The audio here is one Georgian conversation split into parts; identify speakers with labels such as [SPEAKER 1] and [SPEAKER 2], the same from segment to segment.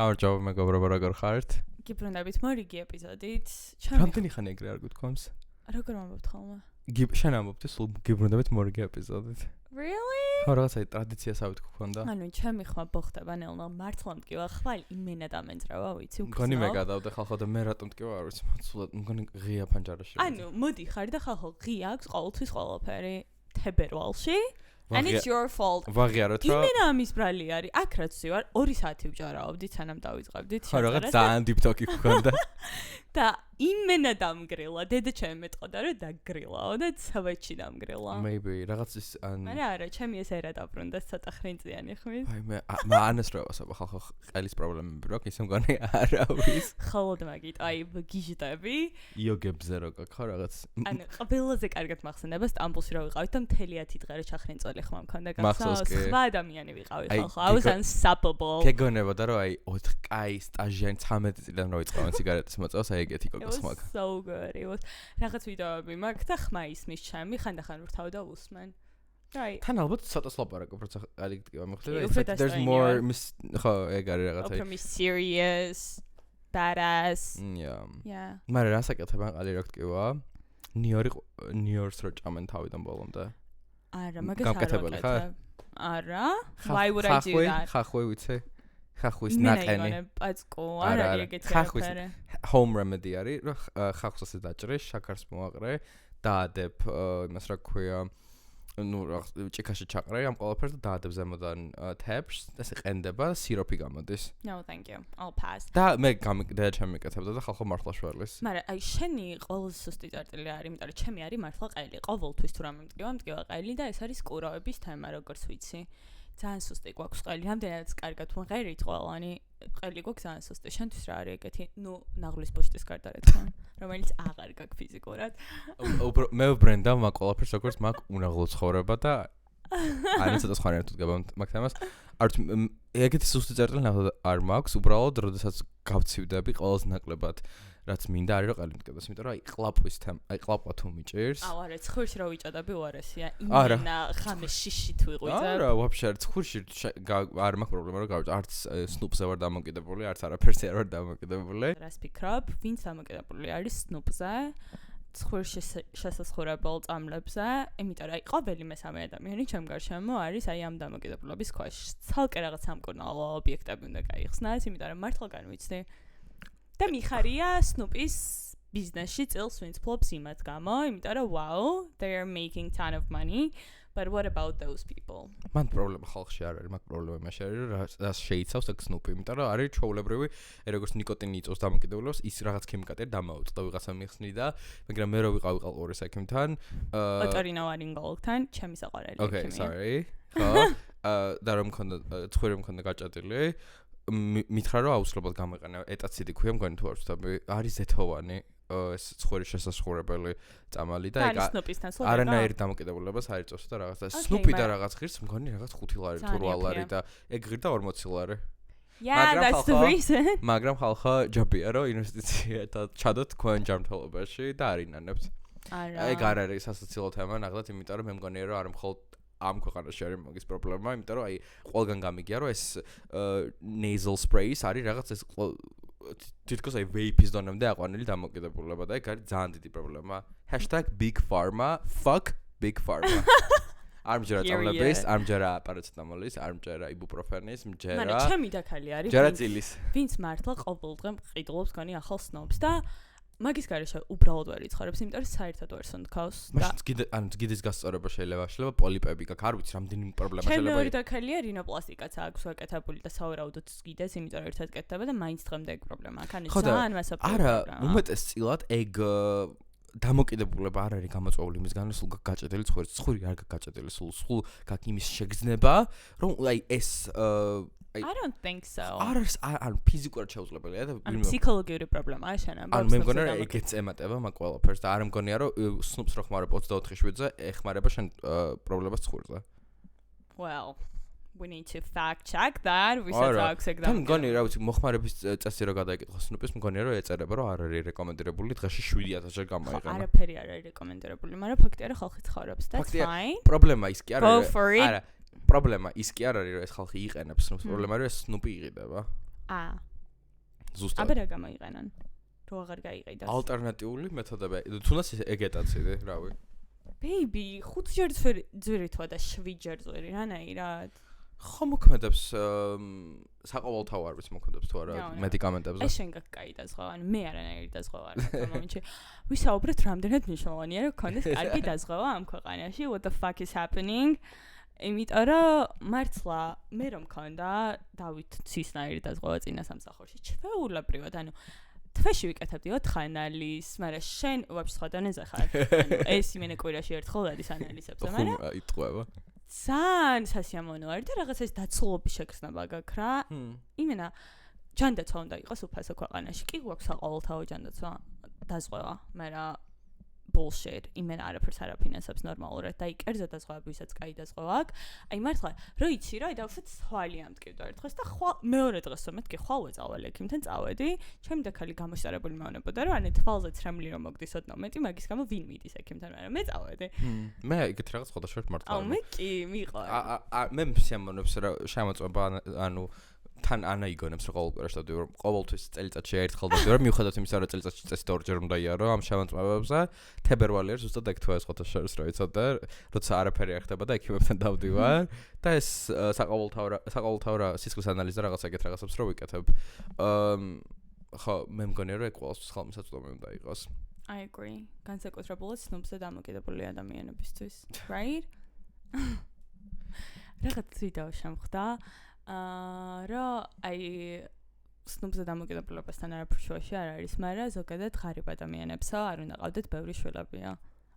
[SPEAKER 1] გამარჯობა მეგობრებო, როგორ ხართ?
[SPEAKER 2] გიბრუნდებით მორიგი ეპიზოდით.
[SPEAKER 1] რამდენი ხანი ეგრე არ გითქვამს?
[SPEAKER 2] როგორ ამბობთ ხოლმე?
[SPEAKER 1] შენ ამბობდი სულ გიბრუნდებით მორიგი ეპიზოდით.
[SPEAKER 2] Really?
[SPEAKER 1] ხო, რაღაცა ტრადიცია საერთოდ გქონდა.
[SPEAKER 2] ანუ ჩემი ხმა ბოხდება ნელ-ნელ მართლა მტკივა ხვალ იმენა დამენძრავა, ვიცი, უგზნო.
[SPEAKER 1] მგონი მე გადავდე ხალხო და მე რატომ მტკივა არ ვიცი, სულად მგონი ღია ფანჯარაში.
[SPEAKER 2] ანუ მოდი ხარ და ხალხო ღია აქვს ყოველთვის ყველაფერი თებერვალში. And it's your fault.
[SPEAKER 1] ვაღიაროთ რა.
[SPEAKER 2] იმენა ამის ბრალი არის. აქ რაც ვარ 2 საათი ვჯარავდით, სანამ დავიწყებდით.
[SPEAKER 1] ხო, რაღაც ძალიან დიპტოკი გქონდა.
[SPEAKER 2] და იმენა დამგრილა. დედა ჩემი მეტყოდა რომ დაგრილაო და სავეჩი დამგრილა.
[SPEAKER 1] Maybe რაღაც ის ან
[SPEAKER 2] არა, ჩემი ეს ერა დაბრუნდა ცოტა ხრინწიანი ხმის.
[SPEAKER 1] აი მე ანას რო ვასაბა ხალხო ყელის პრობლემები რო ისე მგონი არავის.
[SPEAKER 2] ხოლოდ მაგით, აი გიჟდები.
[SPEAKER 1] იოგებზე რო გაქ ხო რაღაც.
[SPEAKER 2] ანუ ყველაზე კარგად მახსენდება სტამბულში რო ვიყავით და მთელი 10 დღე ჩახრინწოლი ხმა მქონდა გასა. სხვა ადამიანი ვიყავი ხალხო. I was unstoppable.
[SPEAKER 1] გეგონებოდა რომ აი 4 კაი სტაჟიანი 13 წლიდან რო იწყავენ სიგარეტის მოწევას აი ეგეთი კოკოს მაგ.
[SPEAKER 2] So good. It was რაღაც ვიდეოები მაქვს და ხმა ისმის ჩემი ხანდახან ვრთავ და უსმენ. Right.
[SPEAKER 1] თან ალბათ ცოტა სლაპარაკობ როცა აი გიტკივა მოხდა
[SPEAKER 2] და
[SPEAKER 1] there's more ხო ეგ არის რაღაცა.
[SPEAKER 2] Open mysterious badass.
[SPEAKER 1] Yeah. მაგრამ რასაკეთებ ყალი რა გიტკივა? ნიორს რო ჭამენ თავიდან ბოლომდე.
[SPEAKER 2] არა, მაგას არ ვაკეთებ. არა? Why would I do that?
[SPEAKER 1] ხახვე ვიცი? ხახვის ნაყენი.
[SPEAKER 2] მე პაწკო, არ არის ეგეთი არაფერი.
[SPEAKER 1] Home remedy არის, რომ ხახს ასე დაჭრე, შაქარს მოაყრე, დაადებ იმას რა ქვია, ნუ ჭიქაში ჩაყრე ამ ყველაფერს და დაადებ ზემოდან თეფშს, ესე ყენდება, სიროპი გამოდის.
[SPEAKER 2] No, thank you. I'll pass.
[SPEAKER 1] და მე დედა ჩემი მეკეთებდა და ხალხო მართლა შველის.
[SPEAKER 2] მაგრამ აი შენი ყველაზე სუსტი წერტილი არის, იმიტომ რომ ჩემი არის მართლა ყელი. ყოველთვის თუ რამე მტკივა ყელი და ეს არის კურავების თემა, როგორც ვიცი. ძალიან სუსტი გვაქვს ყელი, რამდენადაც კარგად ვღერით ყველანი, ყელი გვაქვს ძალიან სუსტი. შენთვის რა არის ეგეთი, ნუ ნაღლის პოშტის გარდა რა თქმა უნდა, რომელიც აღარ გაქვს ფიზიკურად.
[SPEAKER 1] მე ვბრენდა მაგ ყველაფერს როგორც მაგ უნაღლო ცხოვრება და აი ცოტა სხვა ერთად გაბამ მაგ თემას. არ ეგეთი სუსტი წერტილი ნახოთ არ მაქვს, უბრალოდ როდესაც გავცივდები ყველაზე ნაკლებად რაც მინდა არის რომ ყელი მტკიდეს, იმიტომ რომ აი ყლაპვის თემა, აი ყლაპვა თუ მიჭირს.
[SPEAKER 2] აუ არა, ცხურში რა ვიჭადები უარესია. იმენა ხამე შიში თუ იყვიდა.
[SPEAKER 1] არა, ვაფშე ცხურში არ მაქვს პრობლემა რომ გავიჭ, არც სნუპზე ვარ დამოკიდებული, არც არაფერზე არ ვარ დამოკიდებული.
[SPEAKER 2] რას ფიქრობ, ვინც დამოკიდებული არის სნუპზე? ცხურში შესაცხურებელ წამლებზე, იმიტომ რომ აი ყოველი მესამე ადამიანი ჩემ გარშემო არის აი ამ დამოკიდებულების ქვეშ. ცალკე რაღაც სამკურნალო ობიექტები უნდა გაიხსნას, იმიტომ რომ მართლა განვიცდი. და მიხარია სნუპის ბიზნესში წელს ვინც ფლობს იმათ გამო, იმიტომ რომ wow, they are making ton of money, but what about those people?
[SPEAKER 1] მან პრობლემა ხალხში არ არის, მაგ პრობლემა იმაში არის, რომ რა შეიცავს ეგ სნუპი, იმიტომ რომ არის ჩვეულებრივი, როგორც ნიკოტინი იწვევს დამოკიდებულებას, ის რაღაც ქიმიკატი დამაუწყდა ვიღაცა მიხსნიდა, მაგრამ მე რო ვიყავი ალკოჰოლის ექიმთან,
[SPEAKER 2] ოტორინოვარინგოლოგთან, ჩემი საყვარელი ექიმია.
[SPEAKER 1] Okay, sorry. ხო. და რომ მქონდა ცხვირი მქონდა გაჭადილი. მითხრა რომ აუცილებლად გამოიყენა ეტაციდი ქვია მგონი თუ არ ვცდები არის ზეთოვანი ეს ცხვირის შესასხურებელი წამალი და ეგ არანაირი დამოკიდებულებას არ იწვევს და რაღაც და სნუპი და რაღაც ღირს მგონი რაღაც 5 ლარი თუ 8 ლარი და ეგ ღირდა 40 ლარი.
[SPEAKER 2] Yeah, that's the reason.
[SPEAKER 1] მაგრამ ხალხო ჯობია რომ ინვესტიცია ჩადოთ თქვენ ჯანმრთელობაში და არ ინანებთ.
[SPEAKER 2] არა.
[SPEAKER 1] ეგ არ არის სასაცილო თემა ნახეთ, იმიტომ რომ მე მგონია რომ არ მხოლოდ ამ ქვეყანაში არის მაგის პრობლემა, იმიტომ რომ აი ყველგან გამიგია რომ ეს nasal sprays არის რაღაც ეს თითქოს აი vape-ის დონემდე აყვანილი დამოკიდებულება და ეგ არის ძალიან დიდი პრობლემა. #bigpharma fuck big pharma. არ მჯერა წამლების, არ მჯერა პარაცეტამოლის, არ მჯერა იბუპროფენის, მჯერა.
[SPEAKER 2] მაგრამ ჩემი დაქალი არის.
[SPEAKER 1] მჯერა წილის.
[SPEAKER 2] ვინც მართლა ყოველდღე მყიდულობს გონი ახალ სნობს და მაგის გარეშე უბრალოდ ვერ იცხოვრებს, იმიტომ რომ საერთოდ ვერ სუნთქავს და
[SPEAKER 1] ანუ გიდის გასწორება შეიძლება პოლიპები გაქვს, არ ვიცი რამდენი პრობლემა
[SPEAKER 2] შეიძლება.
[SPEAKER 1] შეიძლება.
[SPEAKER 2] ჩემი დაქალია რინოპლასტიკაც აქვს ვაკეთებული და საურაუდოდ გიდეს, იმიტომ რომ ერთად კეთდება და მაინც დღემდე ეგ პრობლემაა. ხანი ძალიან მასობრივია.
[SPEAKER 1] არა, უმეტესწილად ეგ დამოკიდებულება არ არის გამოწვეული იმისგან, რომ სულ გაჭედილი ცხვირი არ გაჭედილი, სულ გაქვს იმის შეგრძნება, რომ აი ეს
[SPEAKER 2] I don't think so.
[SPEAKER 1] არ ფიზიკურად შეუძლებელია და
[SPEAKER 2] ფსიქოლოგიური პრობლემაა შენ ამბობ.
[SPEAKER 1] ანუ მე მგონია რომ ეგეც ემატება მაგ ყველაფერს და არ მგონია რომ სნუპს რო ხმარებ 24/7-ზე ეხმარება შენ პრობლემას ცხვირზე.
[SPEAKER 2] Well, we need to fact check that. ვისაც აქვს ეგ და
[SPEAKER 1] თან მგონია რა ვიცი მოხმარების წესი რო გადაიკითხო სნუპის მგონია რომ ეწერება რომ არ არის რეკომენდებული დღეში 7000-ჯერ გამოიყენა.
[SPEAKER 2] არაფერი არ არის რეკომენდებული, მაგრამ ფაქტია რომ ხალხი ცხოვრობს. That's fine.
[SPEAKER 1] პრობლემა ის კი არ არის.
[SPEAKER 2] არა.
[SPEAKER 1] პრობლემა ის კი არ არის რომ ეს ხალხი იყენებს სნუპს, პრობლემა არის რომ ეს სნუპი იყიდება. ზუსტად.
[SPEAKER 2] აბა რა გამოიყენან? რო აღარ გაიყიდოს.
[SPEAKER 1] ალტერნატიული მეთოდებია. თუნდაც ეგეტაცი, რავი.
[SPEAKER 2] Baby, 5 ჯერ ძვირი თვა და 7 ჯერ ძვირი, რანაირად?
[SPEAKER 1] ხო მოქმედებს საყოველთაო არის მოქმედებს თუ არა მედიკამენტებზე.
[SPEAKER 2] ეს შენ გაკაი დაზღვევა, ანუ მე არანაირი დაზღვევა არ მაქვს ამ მომენტში. ვისაუბრეთ რამდენად მნიშვნელოვანია რომ გქონდეს კარგი დაზღვევა ამ ქვეყანაში. What the fuck is happening? იმიტომ რომ მართლა მე რომ მქონდა დავით ცისნაირი დაზღვევა წინა სამსახურში, ჩვეულებრივად, ანუ თვეში ვიკეთებდი 4 ანალიზს, მაგრამ შენ ვაფშე სხვა დონეზე ხარ. ანუ ეს იმენა კვირაში ერთხელ დადის ანალიზებზე, მაგრამ
[SPEAKER 1] იტყვება.
[SPEAKER 2] ძალიან სასიამოვნო არის და რაღაც ეს დაცულობის შეგრძნება გაქვს რა. იმენა ჯანდაცვა უნდა იყოს უფასო ქვეყანაში. კი გვაქვს საყოველთაო ჯანდაცვა დაზღვევა, მაგრამ bullshit. იმენა არაფერს არ აფინანსებს ნორმალურად და კერძო დაზღვევებისაც კაი დაზღვევა აქვს. აი მართლა, რო იცი რა, აი დავუშვათ თვალი ამტკივდა ერთ დღეს და მეორე დღეს მეთქი ხვალ ვეწავალ ექიმთან წავედი. ჩემი დაქალი გამოსწორებული მეუბნებოდა რომ ანუ თვალზე ცრემლი რომ მოგდის ოდნავ მეტი, მაგის გამო ვინ მიდის ექიმთან, მაგრამ მე წავედი.
[SPEAKER 1] მე ეგეთი რაღაც ხოდა შევთ მართლა.
[SPEAKER 2] აუ მე კი მიყვარ.
[SPEAKER 1] მე შემონებს რა შემოწმება ანუ თან ანა იგონებს რა ყოველ კვირაში დავდი რომ ყოველთვის წელიწადში ერთხელ დავდი რომ მიუხედავად იმისა რომ წელიწადში წესით ორჯერ უნდა იარო ამ შემოწმებებზე თებერვალი არის ზუსტად ეგ თვე ხოთა შორის რა ვიცოდ და როცა არაფერი არ ხდება და ექიმებთან დავდივარ და ეს საყოველთაო სისხლის ანალიზი და რაღაც ეგეთ რაღაცებს რო ვიკეთებ ხო მე მგონია რომ ეგ ყოველთვის ხალხმისაწვდომი უნდა იყოს
[SPEAKER 2] I agree განსაკუთრებულად სნობზე დამოკიდებული ადამიანებისთვის right რაღაც ვიდეო შემხვდა რა აი სნობზე დამოკიდებულებასთან არაფერ შუაში არ არის, მაგრამ ზოგადად ღარიბ ადამიანებსა არ უნდა ყავდეთ ბევრი შვილებია.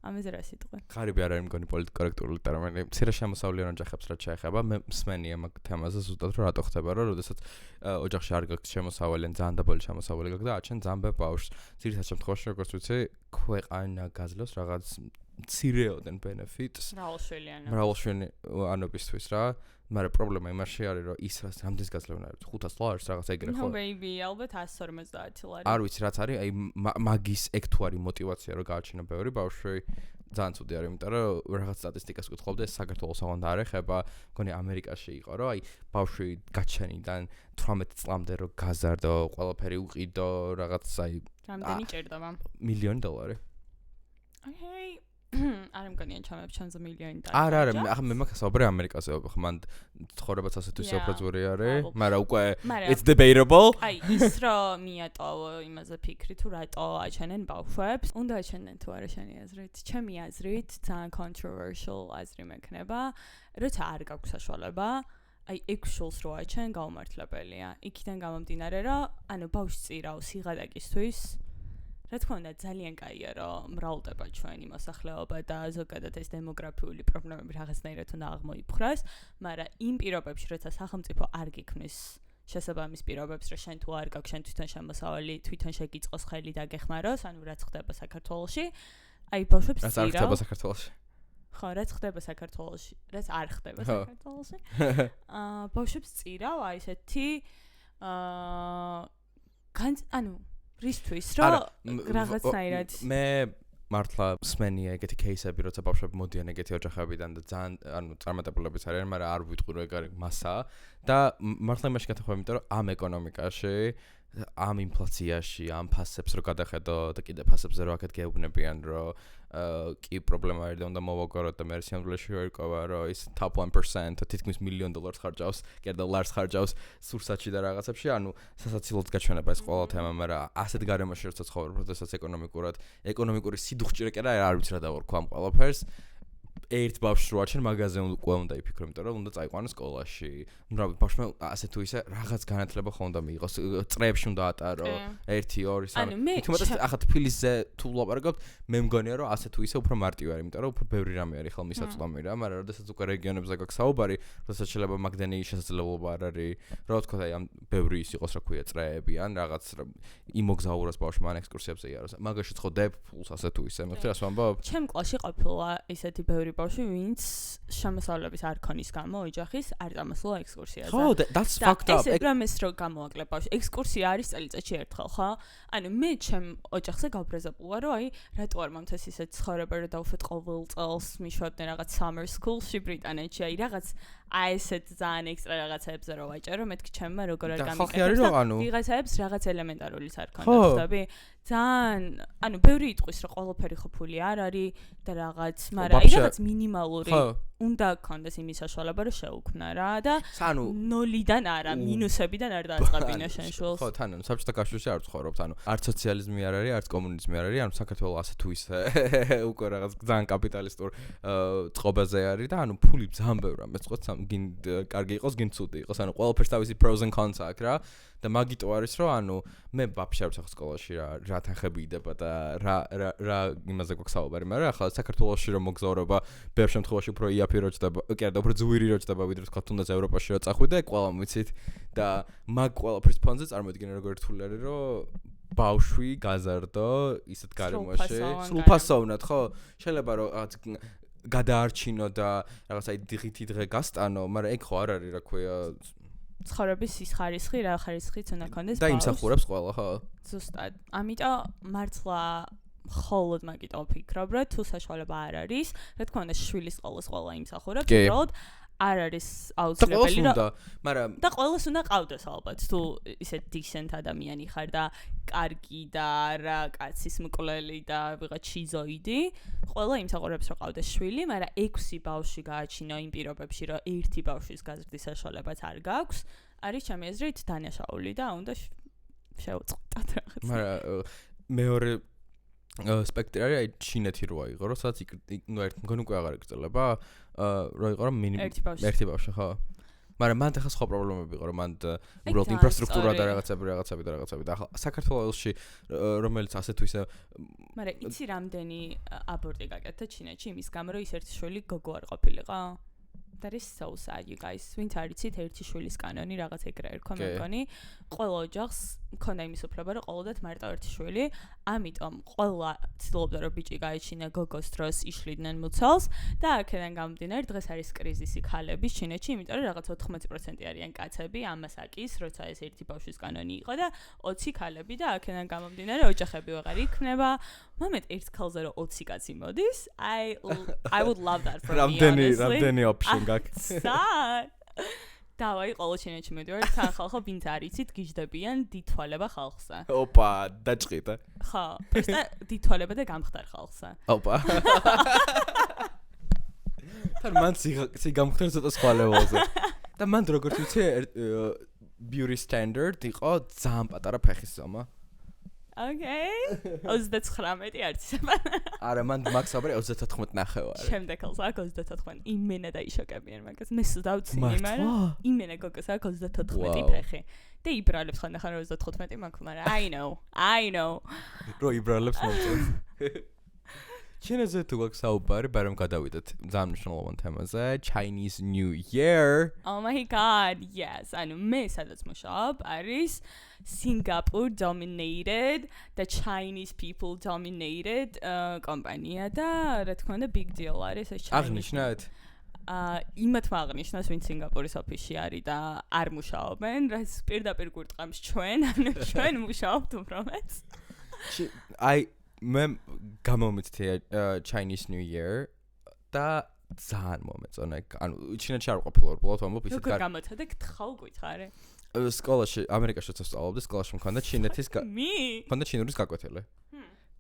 [SPEAKER 2] ამაზე რა სიტყვი?
[SPEAKER 1] ღარიბი არ არის მგონი პოლიტკორექტული ტერმინი. მცირე შემოსავლიან ოჯახებს რაც შეეხება, მე მსმენია მაგ თემაზე ზუსტად რომ რატო ხდება რომ როდესაც ოჯახში არ გაქვს შემოსავალი, ძალიან დაბალი შემოსავალი გაქვს და აჩენ ძალიან ბევრ ბავშვს. ძირითადად შემთხვევაში როგორც ვიცი, ქვეყანა გაძლევს რაღაც მცირეოდენ benefits. მრავალშვილიანი ანობისთვის რა. მაგრამ პრობლემა იმაში არის რომ ის რამდენს გაძლევნა არის 500 ლარი რაღაც ეგრე ხო?
[SPEAKER 2] No baby, ალბათ 150 ლარი.
[SPEAKER 1] არ ვიცი რაც არის, აი მაგის ეგ თუ არის мотиваცია რომ გააჩინა ბევრი ბავშვი, ძალიან ცუდი არის, იმიტომ რომ რაღაც სტატისტიკას ვკითხავდი, ეს საქართველოს აღონდა არ ეხება, მგონი ამერიკაში იყო, რომ აი ბავშვი გაჩენიდან 18 წლამდე რომ გაზარდო, ყველაფერი უყიდო, რაღაც აი
[SPEAKER 2] რამდენი ჭირდება?
[SPEAKER 1] $1,000,000.
[SPEAKER 2] Okay. არ მგონია ჩამებს ჩანზე $1,000,000.
[SPEAKER 1] არა, ახლა მე მაგას ვაბრე ამერიკაზე, ხო მან ცხოვრებაც ასეთ ისე უფრო ძვირი არის, მაგრამ უკვე it's debatable.
[SPEAKER 2] აი ის რომ მიატოვო იმაზე ფიქრი თუ რატო აჩენენ ბავშვებს, უნდა აჩენენ თუ არა შენი აზრით? ჩემი აზრით ძალიან controversial აზრი მექნება, როცა არ გაქვს საშუალება აი 6 შულს რო აჩენ გაუმართლებელია. იქიდან გამომდინარე რომ ანუ ბავშვს წირავს სიღადაკისთვის რა თქმა უნდა ძალიან კაია რომ მრავლდება ჩვენი მოსახლეობა და ზოგადად ეს დემოგრაფიული პრობლემები რაღაცნაირად უნდა აღმოიფხვრას, მაგრამ იმ პირობებში როცა სახელმწიფო არ გიქმნის შესაბამის პირობებს, რომ შენ თუ არ გაქვს შენ თვითონ შემოსავალი, თვითონ შეგიწყოს ხელი და გეხმაროს, ანუ რაც ხდება საქართველოში, აი ბავშვებს
[SPEAKER 1] რაც არ ხდება საქართველოში.
[SPEAKER 2] ხო, რაც ხდება საქართველოში, რაც არ ხდება საქართველოში. ბავშვებს წირავ აი ესეთი ანუ რისთვის რომ რაღაცნაირად
[SPEAKER 1] მე მართლა მსმენია ეგეთი кейსები, როცა ბავშვები მოდიან ეგეთი ოჯახებიდან და ძალიან ანუ წარმატებულებიც არიან, მაგრამ არ ვიტყვი რომ ეგ არის მასა და მართლა იმაში გათხოვე, იმიტომ რომ ამ ეკონომიკაში ამ ინფლაციაში, ამ ფასებს რო გადახედო და კიდე ფასებზე რო აქეთ გეუბნებიან, რომ კი პრობლემა არის და უნდა მოვაგოროთ და მე სიამოვნებაში ვერკოვა, რომ ის top 1% თითქმის $1,000,000 ხარჯავს, კიდე დოლარს ხარჯავს სურსათში და რაღაცებში, ანუ სასაცილოდ გაჩვენება ეს ყველა თემა, მაგრამ ასეთ გარემოში როცა ცხოვრობ, როდესაც ეკონომიკური სიდუხჭირე კი არ ვიცი რა დავარქვა ამ ყველაფერს. ერთ ბავშვს რო აჩენ მაგაზე უკვე უნდა იფიქრო, იმიტომ რომ უნდა წაიყვანოს სკოლაში. ნუ ბავშვმა ასე თუ ისე რაღაც განათლება ხო უნდა მიიღოს, წრეებში უნდა ატარო, 1, 2, 3. თუმცა ახლა თბილისზე თუ ვლაპარაკობთ, მე მგონია რომ ასე თუ ისე უფრო მარტივი არის, იმიტომ რომ უფრო ბევრი რამე არის ხელმისაწვდომი რა, მაგრამ როდესაც უკვე რეგიონებზე გაქვს საუბარი, როდესაც შეიძლება მაგდენი შესაძლებლობა არ არის, რა თქმა უნდა, ამ ბევრი ის იყოს, რა ქვია, წრეები ან რაღაც იმოგზაუროს ბავშვმა ან ექსკურსიებზე იაროს. მაგაში ცხოდებ ფულს ასე თუ ისე, მე ხშირად ვამბობ.
[SPEAKER 2] ჩემ კლასში ყოფილა ესეთი ბევრი ბავშვი, ვინც შემოსავლების არ ქონის გამო ოჯახის არ წამოსულა ექსკურსიაზე.
[SPEAKER 1] ხო, that's fucked up.
[SPEAKER 2] ეს პრომეს რო გამოაკლებ ბავშვი. ექსკურსია არის წელიწადში ერთხელ, ხო? ანუ მე ჩემ ოჯახზე გავბრაზებული ვარ, რომ აი რატო არ მომთეს ისეთ ცხოვრება, რომ დავუშვათ ყოველ წელს მიშვებდნენ რაღაც summer school-ში ბრიტანეთში, აი რაღაც აი ესეთ ძალიან ექსტრა რაღაცებზე რო ვაჭერო, მეთქი ჩემმა როგორ არ
[SPEAKER 1] ხალხი არის რომ ანუ
[SPEAKER 2] ვიღაცებს რაღაც ელემენტარულიც არ
[SPEAKER 1] ხო.
[SPEAKER 2] ქონდა, ხვდები? ძალიან, ანუ ბევრი იტყვის რომ ყველაფერი ხო ფული არ არის და რაღაც, მაგრამ აი რაღაც მინიმალური უნდა გქონდეს იმის საშუალება რომ შეუქმნა რა და
[SPEAKER 1] ანუ
[SPEAKER 2] ნოლიდან არა, მინუსებიდან არ დააწყებინა შენ შულს.
[SPEAKER 1] ხო, თან ანუ საბჭოთა კავშირში არ ვცხოვრობთ, ანუ არც სოციალიზმი არ არის, არც კომუნიზმი არ არის, ანუ საქართველოს ასე თუ ისე უკვე რაღაც ძალიან კაპიტალისტურ წყობაზე არის და ანუ ფული ძალიან ბევრია, მეწყოთ გინ კარგი იყოს, გინ ცუდი იყოს, ანუ ყველაფერს თავისი pros and cons აქვს რა. და მაგიტო არის რომ ანუ მე ვაფშე არ ვცახ სკოლაში რა თანხები იდება და რა იმაზე გვაქვს საუბარი, მაგრამ ახლა საქართველოში რომ მოგზაურობა ბევრ შემთხვევაში უფრო იაფი რო ჩდება, კი არა, უფრო ძვირი რო ჩდება, ვიდრე თქვა თუნდაც ევროპაში რო წახვიდე, ყველამ ვიცით და მაგ ყველაფრის ფონზე წარმოვიდგინე როგორ რთული არის რომ ბავშვი გაზარდო ისეთ გარემოში, სრულფასოვნად, ხო? შეიძლება რომ რაღაც გადაარჩინო და რაღაც აი დღითი დღე გასტანო, მაგრამ ეგ ხო არ არის რა ქვია
[SPEAKER 2] ცხოვრების ის ხარისხი, რა ხარისხიც უნდა კონდეს
[SPEAKER 1] და იმსახურებს ყველა, ხო?
[SPEAKER 2] ზუსტად. ამიტომ მართლა ხოლოდ მაგიტო ვფიქრობ, რომ თუ საშუალება არ არის, რა თქმა უნდა შვილის სკოლას ყველა იმსახურებს, უბრალოდ არ არის აუცილებელი
[SPEAKER 1] მაგრამ
[SPEAKER 2] და ყველას უნდა ყავდეს ალბათ, თუ ისე decent ადამიანი ხარ და კარგი და რა კაცის მკვლელი და ვიღაც შიზოიდი, ყველა იმსახურებს რომ ყავდეს შვილი, მაგრამ 6 ბავშვი გააჩინო იმ პირობებში, რომ ერთი ბავშვის გაზრდის საშუალებაც არ გაქვს, არის ჩემი აზრით დანაშაული და უნდა შევუწყოთ რაღაც.
[SPEAKER 1] მაგრამ მეორე სპექტრი არის აი ჩინეთი რო აიღო, რომ სადაც ნუ ერთ მგონი უკვე აღარ იგრძელება, რო იყო რომ ერთი ბავშვი, ხო. მაგრამ მანდ ახლა სხვა პრობლემები იყო, რომ მანდ უბრალოდ ინფრასტრუქტურა და რაღაცები და ახლა საქართველოში რომელიც ასე თუ ისე
[SPEAKER 2] მაგრამ იცი რამდენი აბორტი გაკეთდა ჩინეთში იმის გამო რომ ის ერთი შვილი გოგო არ ყოფილიყო? That is so sad, you guys. ვინც არიცით ერთი შვილის კანონი რაღაც ეგრე ერქვა მე მგონი. ყველა ოჯახს მქონდა იმის უფლება რომ ყოველდღე მარტო ერთი შვილი, ამიტომ ყველა ცდილობდა რომ ბიჭი გაეჩინა გოგოს დროს იშლიდნენ მუცელს და აქედან გამომდინარე დღეს არის კრიზისი ქალების ჩინეთში, იმიტომ რომ რაღაც 14% არიან კაცები, ამას აკის, როცა ეს ერთი ბავშვის კანონი იყო და 20 ქალები და აქედან გამომდინარე ოჯახები ვეღარ იქნება. მომენტ ერთ ქალზე რომ 20 კაცი მოდის, I would love that for me.
[SPEAKER 1] რამდენი option გაქვს?
[SPEAKER 2] დავაი ყოველ ჩინეთში მედივარ თან ხალხო ვინც არიცით გიждდებიან დითვალება ხალხსა.
[SPEAKER 1] ოპა, დაჭყიდა.
[SPEAKER 2] ხო, პრესტა დითვალება და გამხდარ ხალხსა.
[SPEAKER 1] ოპა. თან მან გამხდარ ცოტა სხვა level-ზე. და მან როგორც ვიცი beauty standard იყო ძალიან პატარა ფეხის ზომა.
[SPEAKER 2] Okay. 39 არცება.
[SPEAKER 1] არა, მან მაქსაბრი 34 ნახევარი.
[SPEAKER 2] შემდეგ ხალხს აქვს 34. იმენა დაიშოკებიან მაგას. მე დავცინი, მაგრამ იმენა გოგოს აქვს 34 ფეხი. და იბრალებს ხანდახან 35 მაქვს, მაგრამ I know.
[SPEAKER 1] რო იბრალებს მომწონს. ჩინეთზე თუ გაქვს საუბარი, ბარემ გადავიდეთ ძალიან მნიშვნელოვან თემაზე, Chinese New Year.
[SPEAKER 2] Oh my god, yes. ანუ მე სადაც მუშაობ, არის Singapore dominated, the Chinese people dominated კომპანია და რა თქმა უნდა big deal არის ეს Chinese.
[SPEAKER 1] აღნიშნეთ?
[SPEAKER 2] იმათ აღნიშნავს, ვინც სინგაპურის ოფისში არის და არ მუშაობენ, რაც პირდაპირ გვირტყამს ჩვენ, ანუ ჩვენ მუშაობთ უბრალოდ.
[SPEAKER 1] აი მე გამომიწთია Chinese New Year და ძალიან მომეწონა. ანუ ჩინეთში არ ვყოფილი ვარ, უბრალოდ ვამბობ ისეთ
[SPEAKER 2] როგორ გამოცადე გთხავ გითხარი.
[SPEAKER 1] სკოლაში, ამერიკაში ვსწავლობდი, სკოლაში მქონდა ჩინეთის მქონდა ჩინურის გაკვეთილი.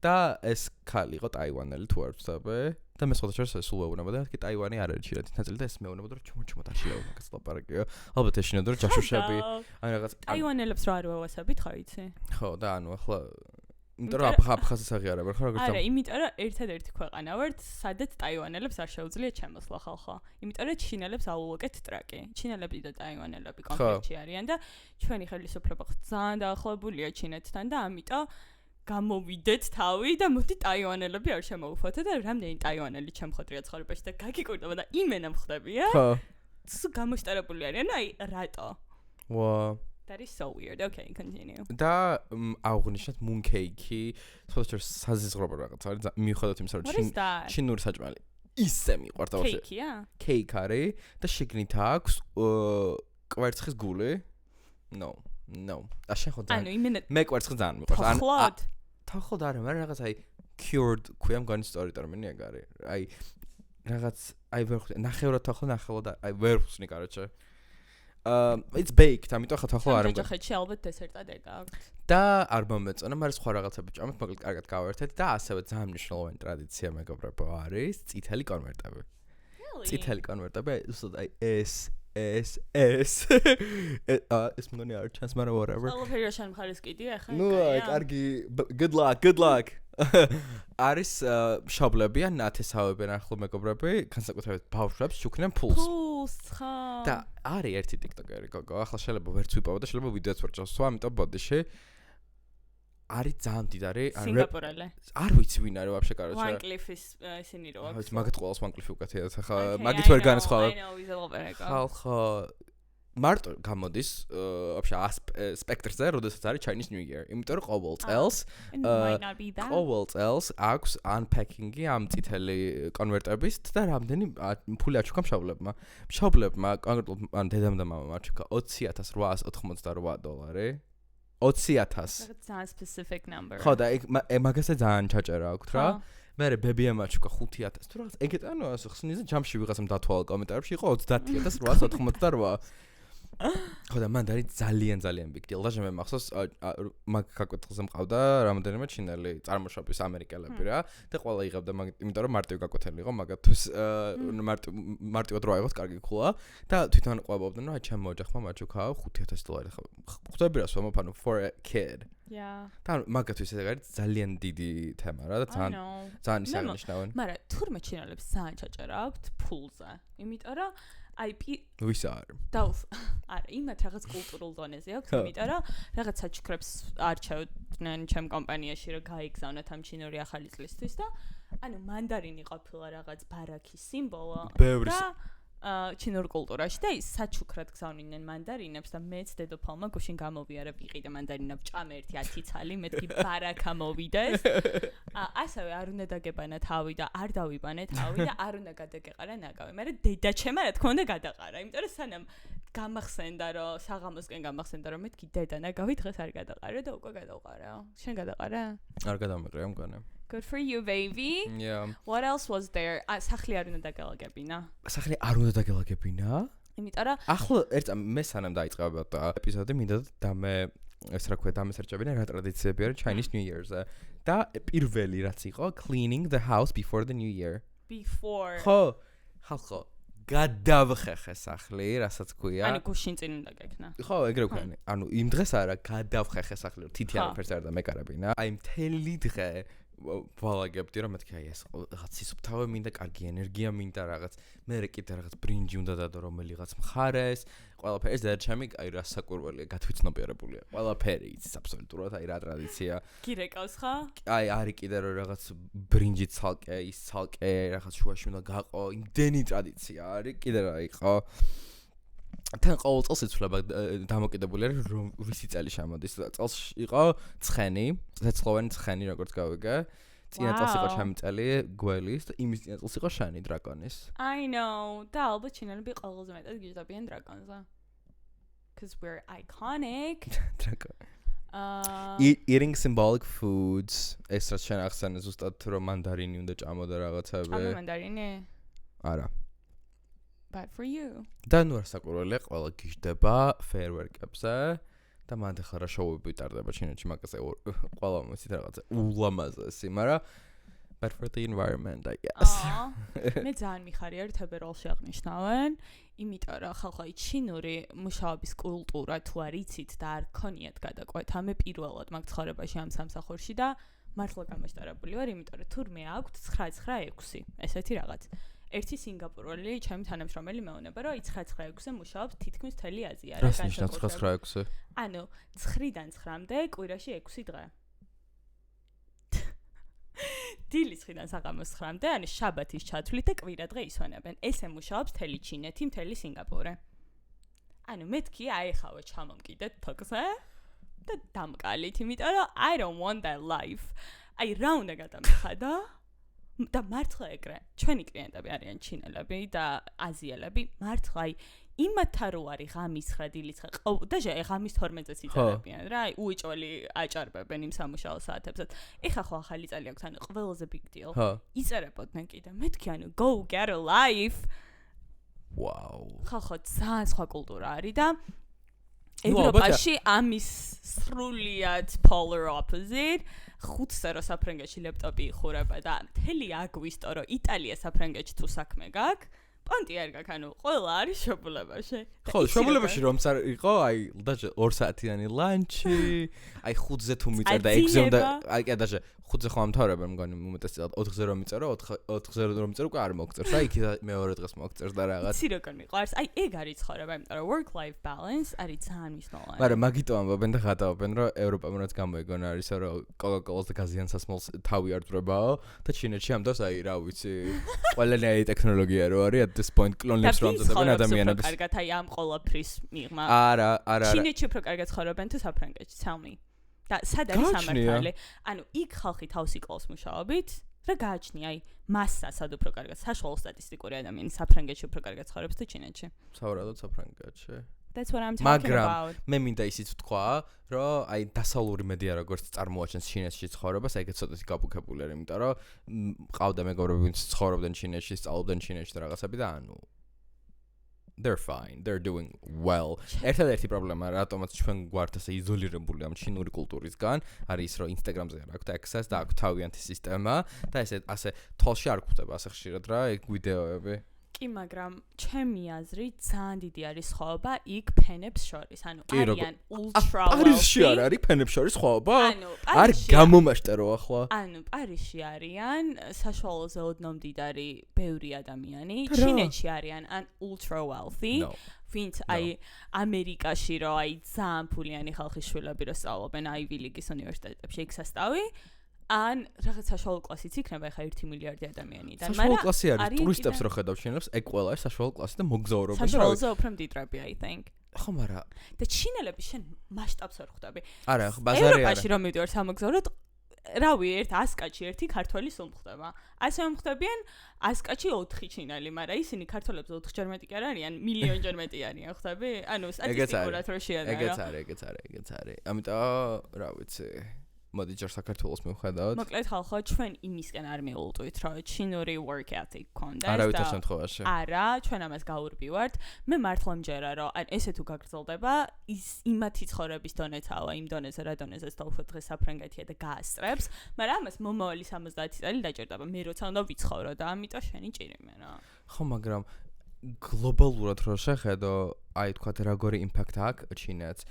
[SPEAKER 1] და ეს ქალი იყო ტაივანელი თუ არ ვცდები და მე სხვათა შორის სულ ვეუბნებოდა და ტაივანი არ არის ჩინეთის ნაწილი და ეს მეუბნებოდა რომ ჩუმო დაშიაო მაგას ლაპარაკიო. ალბათ ეშინოდა რომ ჯაშუშები ან რაღაც
[SPEAKER 2] ტაივანელებს რა არ ვევასებით ხო იცი?
[SPEAKER 1] ხო და ანუ ახლა იმიტომ რომ აფხაზს აღიარებენ ხო როგორც
[SPEAKER 2] არა, იმიტომ რომ ერთადერთი ქვეყანა ვართ, სადაც ტაივანელებს არ შეუძლია ჩემოსლა ხალხო. იმიტომ რომ ჩინელებს აულოკეთ ტრაკი. ჩინელები და ტაივანელები კონფლიქტში არიან და ჩვენი ხელისუფლება ძალიან დაახლოებულია ჩინეთთან და ამიტომ გამოვიდეთ თავი და მოდი ტაივანელები არ შემოუφოთე და რამდენი ტაივანელი ჩემხოტრია ცხოვრებაში და გაგიკვირდება და იმენა მხდებია. ხო. სულ გამოშტერებული არიან, აი რატო?
[SPEAKER 1] ვა
[SPEAKER 2] That is so weird. Okay, continue.
[SPEAKER 1] და აღნიშნეთ mooncake-ი, თორე საზიზღრობო რაღაც არის, მიუხედავად იმისა, რომ ჩინური საჭმელი ისე მიყვარს ბავშვი.
[SPEAKER 2] Cake-ია?
[SPEAKER 1] Cake არის და შიგნით აქვს კვერცხის გული. No. და შენ ხო
[SPEAKER 2] ანუ იმენა
[SPEAKER 1] მე კვერცხი ძალიან მიყვარს.
[SPEAKER 2] თახოდ
[SPEAKER 1] არა, მაგრამ რაღაც აი cured ქვია მგონი story ტერმინი ეგ არის. აი რაღაც აი ვერ ხვდი ნახევრად ახლა ნახევრად აი ვერ ხსნი კაროჩე it's baked ამიტომ ხა ახლა არ მგონი
[SPEAKER 2] ოჯახეთში ალბათ დესერტად ეკავთ
[SPEAKER 1] და არ მომეწონა მაგრამ სხვა რაღაცები ჭამეთ მოკლედ კარგად გავერთეთ და ასევე ძალიან მნიშვნელოვანი ტრადიცია მეგობრებო არის წითელი კონვერტები წითელი კონვერტები უბრალოდ ეს მგონი არ ჩანს მაგრამ whatever
[SPEAKER 2] ყველაფერი შენ მხარეს კიდია ახლა
[SPEAKER 1] ნუ კარგი good luck არის შობლები ან ნათესავები ნახულ მეგობრები განსაკუთრებით ბავშვებს შუქნიან ფულს
[SPEAKER 2] ხა
[SPEAKER 1] და არის ერთი ტიკტოკერი გოგო ახლა შეიძლება ვერც ვიპოვო და შეიძლება ვიდეოც ვერ ჭამს სვა ამიტომ ბოდიში არის ძალიან დიდარი
[SPEAKER 2] სინგაპურელი
[SPEAKER 1] არ ვიცი ვინ არის ვაფშე კაროჩე
[SPEAKER 2] Van Cleef-ის ისინი რო აქვს
[SPEAKER 1] მაგათ ყოველს Van Cleef-ი უკეთიათ ახლა მაგით ვერ განსხვავებ ხალხო მარტო გამოდის ვაფშე სპექტრზე როდესაც არის Chinese New Year იმიტომ რომ ყოველ წელს აქვს unpacking-ი ამ წითელი კონვერტების და რამდენი ფული აჩუქა მშობლებმა კონკრეტულად ან დედამ და მამამ აჩუქა $20,888 20,000
[SPEAKER 2] ძალიან specific number
[SPEAKER 1] ხო და მაგასაც ძალიან ჩაჭერა აქვს რა მე ბებიამ აჩუქა 5,000 თუ რაღაც ეგეთ ანუ ასე ხსნიზე ჯამში ვიღაცამ დათვალა კომენტარებში იყო 30,888 ხო და მან არის ძალიან big deal და მე მახსოვს მაგ გაკვეთილზე მყავდა რამოდენიმე ჩინელი წარმოშობის ამერიკელები რა და ყველა იღებდა იმიტომ რომ მარტივი გაკვეთილი იყო მაგათთვის მარტივად რო აიღოთ კარგი ხულა და თვითონ ყვებობდნენ რომ აი ჩემ ოჯახმა მაჩუქა $5,000 ხო ხვდები რა სვამობ ანუ for a kid და მაგათთვის ეს არის ძალიან დიდი თემა რა და ძალიან ისანიშნავენ
[SPEAKER 2] მაგრამ თურმე ჩინელებს ძალიან ჩაჭერა აქვთ ფულზე იმიტომ რომ აი
[SPEAKER 1] ვის არ
[SPEAKER 2] არა იმათ რაღაც კულტურულ დონეზე აქვს იმიტომ რომ რაღაც საჩუქრებს არჩევდნენ ჩემ კომპანიაში რომ გაიგზავნოთ ამ ჩინური ახალი წლისთვის და ანუ მანდარინი ყოფილა რაღაც ბარაქის სიმბოლო და ჩინურ კულტურაში და ის საჩუქრად გზავნიდნენ მანდარინებს და მეც დედოფალმა გუშინ გამოვიარა ვიყიდე მანდარინა ვჭამე ერთი 10 ცალი მეთქი ბარაქა მოვიდეს ასევე არ უნდა დაგებანა თავი და არ დავიბანე თავი და არ უნდა გადაგეყარა ნაგავი მაგრამ დედაჩემა რა თქმა უნდა გადაყარა იმიტომ რომ სანამ გამახსენდა რომ საღამოსკენ გამახსენდა რომ მეთქი დედა ნაგავი დღეს არ გადაყარა და უკვე გადავყარა შენ გადაყარა
[SPEAKER 1] არ გადამეყრია მგონი
[SPEAKER 2] Good for you, baby.
[SPEAKER 1] Yeah.
[SPEAKER 2] What else was there? სახლი არ უნდა დაგელაგებინა.
[SPEAKER 1] სახლი არ უნდა დაგელაგებინა?
[SPEAKER 2] იმიტომ რომ
[SPEAKER 1] ახლა ერთ მე სანამ დაიწყებოდა და ეპიზოდი მინდა და მე ეს რა ქვია დამესერჩებინა რა ტრადიციები არის Chinese New Year-ზე და პირველი რაც იყო cleaning the house before the New Year.
[SPEAKER 2] Before.
[SPEAKER 1] ხო გადავხეხე სახლი, რასაც ქვია.
[SPEAKER 2] ანუ გუშინ წინ უნდა გეკნა.
[SPEAKER 1] ხო, ეგრე ვქენი. ანუ იმ დღეს არა, გადავხეხე სახლი, რომ თითი არაფერს არ დამეკარებინა. აი მთელი დღე ვალაგებდი რომ მეთქი აი ეს რაღაც სისუფთავე მინდა, კარგი ენერგია მინდა, რაღაც მე კიდე რაღაც ბრინჯი უნდა დადო რომელიღაც მხარეს, ყველაფერი ეს ჩემი აი რა საკურველია, გათვითცნობიერებულია. ყველაფერი იცის აბსოლუტურად, აი რა ტრადიცია.
[SPEAKER 2] გირეკავს ხა?
[SPEAKER 1] აი არის კიდე რომ რაღაც ბრინჯი ცალკე, ის ცალკე რაღაც შუაში უნდა გაყო, იმდენი ტრადიცია არის, კიდე რა იყო. თან ყოველ წელს იცვლება დამოკიდებული არის რომ ვისი წელი შემოდის. წელს იყო ცხენი, ცეცხლოვანი ცხენი როგორც გავიგე. წინა წელს იყო ჩემი წელი გველის და იმის წინა წელს იყო შენი დრაკონის.
[SPEAKER 2] I know. და ალბათ ჩინელები ყველაზე მეტად გიჟდებიან დრაკონზე. Because we're iconic.
[SPEAKER 1] დრაკონ. Eating symbolic foods. ეს რაც შენ ახსენე ზუსტად რომ მანდარინი უნდა ჭამოდა რაღაცები.
[SPEAKER 2] ჭამე მანდარინი?
[SPEAKER 1] არა.
[SPEAKER 2] Bad for you.
[SPEAKER 1] და ნუ რასაკურველია ყველა გიждდება ფეერვერკებზე და მანდ ახლა რა შოუები ტარდება ჩინეთში მაგაზე ყველა მოსით რაღაცა ულამაზესი, მაგრამ bad for the environment I guess.
[SPEAKER 2] მე ძალიან მიხარია რომ თებერვალში აღნიშნავენ, იმიტომ რომ ხალხი ჩინური მუშაობის კულტურა თუ არ იცით და არ ქონიათ გადაკვეთა, მე პირველად მაგ ცხოვრებაში ამ სამსახურში და მართლა გამაშტარებული ვარ, იმიტომ რომ თურმე აქვთ 996 ესეთი რაღაც. ერთი სინგაპურელი ჩემი თანამშრომელი მეუბნება რომ 996-ზე მუშაობს თითქმის მთელი აზია
[SPEAKER 1] რა ნიშნავს 996?
[SPEAKER 2] ანუ 9-დან 9-მდე კვირაში 6 დღე. დილის 9-დან საღამოს 9-მდე, ანუ შაბათის ჩათვლით და კვირა დღე ისვენებენ. ესე მუშაობს მთელი ჩინეთი, მთელი სინგაპურე. ანუ მეთქი აიხავე ჩამომკიდეთ თოქზე და დამკალით, იმიტომ რომ I don't want that life. აი რა უნდა გადამიხადა? და მართლა ეგრე ჩვენი კლიენტები არიან ჩინელები და აზიელები მართლა იმათა რო არის ღამის 9 დილის 9 და ღამის 12-ზე იწერებიან რა აი უიჭველი აჭარბებენ იმ სამუშაო საათებსაც ეხა ხო ახალი წელი აქვს ანუ ყველაზე big deal იწერებოდნენ კიდე მეთქი ანუ go get a life ხო ძალიან სხვა კულტურა არის და ევროპაში ამის სრულიად polar opposite 5-ზე რო საფრანგეთში ლეპტოპი იხურება და მთელი აგვისტო რო იტალია საფრანგეთში თუ საქმე გაქვს პონტი არ გაქვს ანუ ყველა არის შობულებაში
[SPEAKER 1] ხო შობულებაში რომც არ იყო აი დაჟე 2 საათიანი ლანჩი აი 5-ზე თუ მიწერდა 6-ზე და აი კი დაჟე 5-ზე ხო ამთავრებენ მგონი უმეტესად 4-ზე რომ მიწერო 4-ზე რომ მიწერო უკვე არ მოგწერს აი იქ მეორე დღეს მოგწერს და რაღაც
[SPEAKER 2] იცი როგორ მიყვარს აი ეგ არის ცხოვრება იმიტომ რომ work life balance არის ძალიან მნიშვნელოვანი
[SPEAKER 1] მაგრამ მაგიტო ამბობენ და გადაობენ რომ ევროპამ რაც გამოიგონა არის რომ Coca-Cola-ს და გაზიან სასმელს თავი არ დროებაო და ჩინეთში ამ დროს აი რა ვიცი ყველანაირი ტექნოლოგია რო არის at this point კლონებს რომ ამზადებენ ადამიანებს
[SPEAKER 2] კარგად აი ამ ყოლაფრის მიღმა
[SPEAKER 1] არა
[SPEAKER 2] ჩინეთში უფრო კარგად ცხოვრობენ თუ საფრანგეთში tell me და სად არის სამართალი ანუ იქ ხალხი თავს იკლავს მუშაობით რა გააჩნია აი მასა სად უფრო კარგად საშუალო სტატისტიკური ადამიანი საფრანგეთში უფრო კარგად ცხოვრობს თუ ჩინეთში
[SPEAKER 1] სავარაუდოდ საფრანგეთში
[SPEAKER 2] That's what I'm talking about.
[SPEAKER 1] მაგრამ მე მინდა ისიც ვთქვა, რომ აი დასავლური მედია როგორც წარმოაჩენს ჩინეთში ცხოვრებას, ეგეც ცოტათი გაფუქებული არის, იმიტომ რომ ყავდა მეგობრები, ვინც ცხოვრობდნენ ჩინეთში, სწავლობდნენ ჩინეთში და რაღაცები და ანუ they're fine, they're doing well. ერთადერთი პრობლემა, რატომაც ჩვენ გვართ ასე იზოლირებული ამ ჩინური კულტურისგან, არის ის, რომ Instagram-ზე არ აქვს access და აქვს თავიანთი სისტემა და ასე თვალში არ გვხვდება ასე ხშირად რა, ეგ ვიდეოები.
[SPEAKER 2] კი, მაგრამ ჩემი აზრით ძალიან დიდი არის სხვაობა იქ ფენებს შორის. ანუ არიან ultra wealthy.
[SPEAKER 1] პარიზში არ არის ფენებს შორის სხვაობა? არ გამომაშტერო ახლა.
[SPEAKER 2] ანუ პარიზში არიან საშუალოზე ოდნავ მდიდარი ბევრი ადამიანი. ჩინეთში არიან ან ultra wealthy. ვინც აი ამერიკაში რო აი ძალიან ფულიანი ხალხის შვილები რო სწავლობენ Ivy League-ის უნივერსიტეტებში იქ სასწავლი. ან რაღაც საშუალო კლასიც იქნება ხა 1 მილიარდი ადამიანიდან.
[SPEAKER 1] საშუალო კლასი არის ტურისტებს რო ხედავ ჩინელებს, ეგ ყველა არის საშუალო კლასი და მოგზაურობენ და
[SPEAKER 2] საშუალოზე უფრო მდიდრები I think.
[SPEAKER 1] ხო, მაგრამ
[SPEAKER 2] და ჩინელები შენ მასშტაბს არ ხვდები.
[SPEAKER 1] არა, ბაზარი არა.
[SPEAKER 2] ევროპაში რომ მივიდივარ სამოგზაუროდ, რავი, ერთ 100 კაცში ერთი ქართველი სულ მხდება. ასე მომხდებიან 100 კაცში 4 ჩინელი, მაგრამ ისინი ქართველებზე 4-ჯერ მეტი კი არ არიან, მილიონჯერ მეტი არიან, ხვდები? ანუ სტატისტიკურად რო შეადარო.
[SPEAKER 1] ეგეც არის. ამიტომ რა ვიცი მოდი ჯერ საქართველოს მივხედავთ.
[SPEAKER 2] მოკლედ ხალხო, ჩვენ იმისკენ არ მივულტვით, რომ ჩინური work ethic კონდეს და
[SPEAKER 1] არავითარ შემთხვევაში.
[SPEAKER 2] არა, ჩვენ ამას გაურბივართ. მე მართლა მჯერა, რომ ან ესე თუ გაგრძელდება, ის იმათი ცხოვრების დონეცაა, იმ დონეზე, რა დონეზეც დავუშვათ დღეს საფრანგეთია და გაასწრებს, მაგრამ ამას მომავალი 70 წელი დაჭირდება. მე როცა უნდა ვიცხოვრო და ამიტომ შენი ჭირიმე რა.
[SPEAKER 1] ხო, მაგრამ გლობალურად რო შეხედო, აი თქვათ როგორი იმპაქტ აქვს ჩინეთს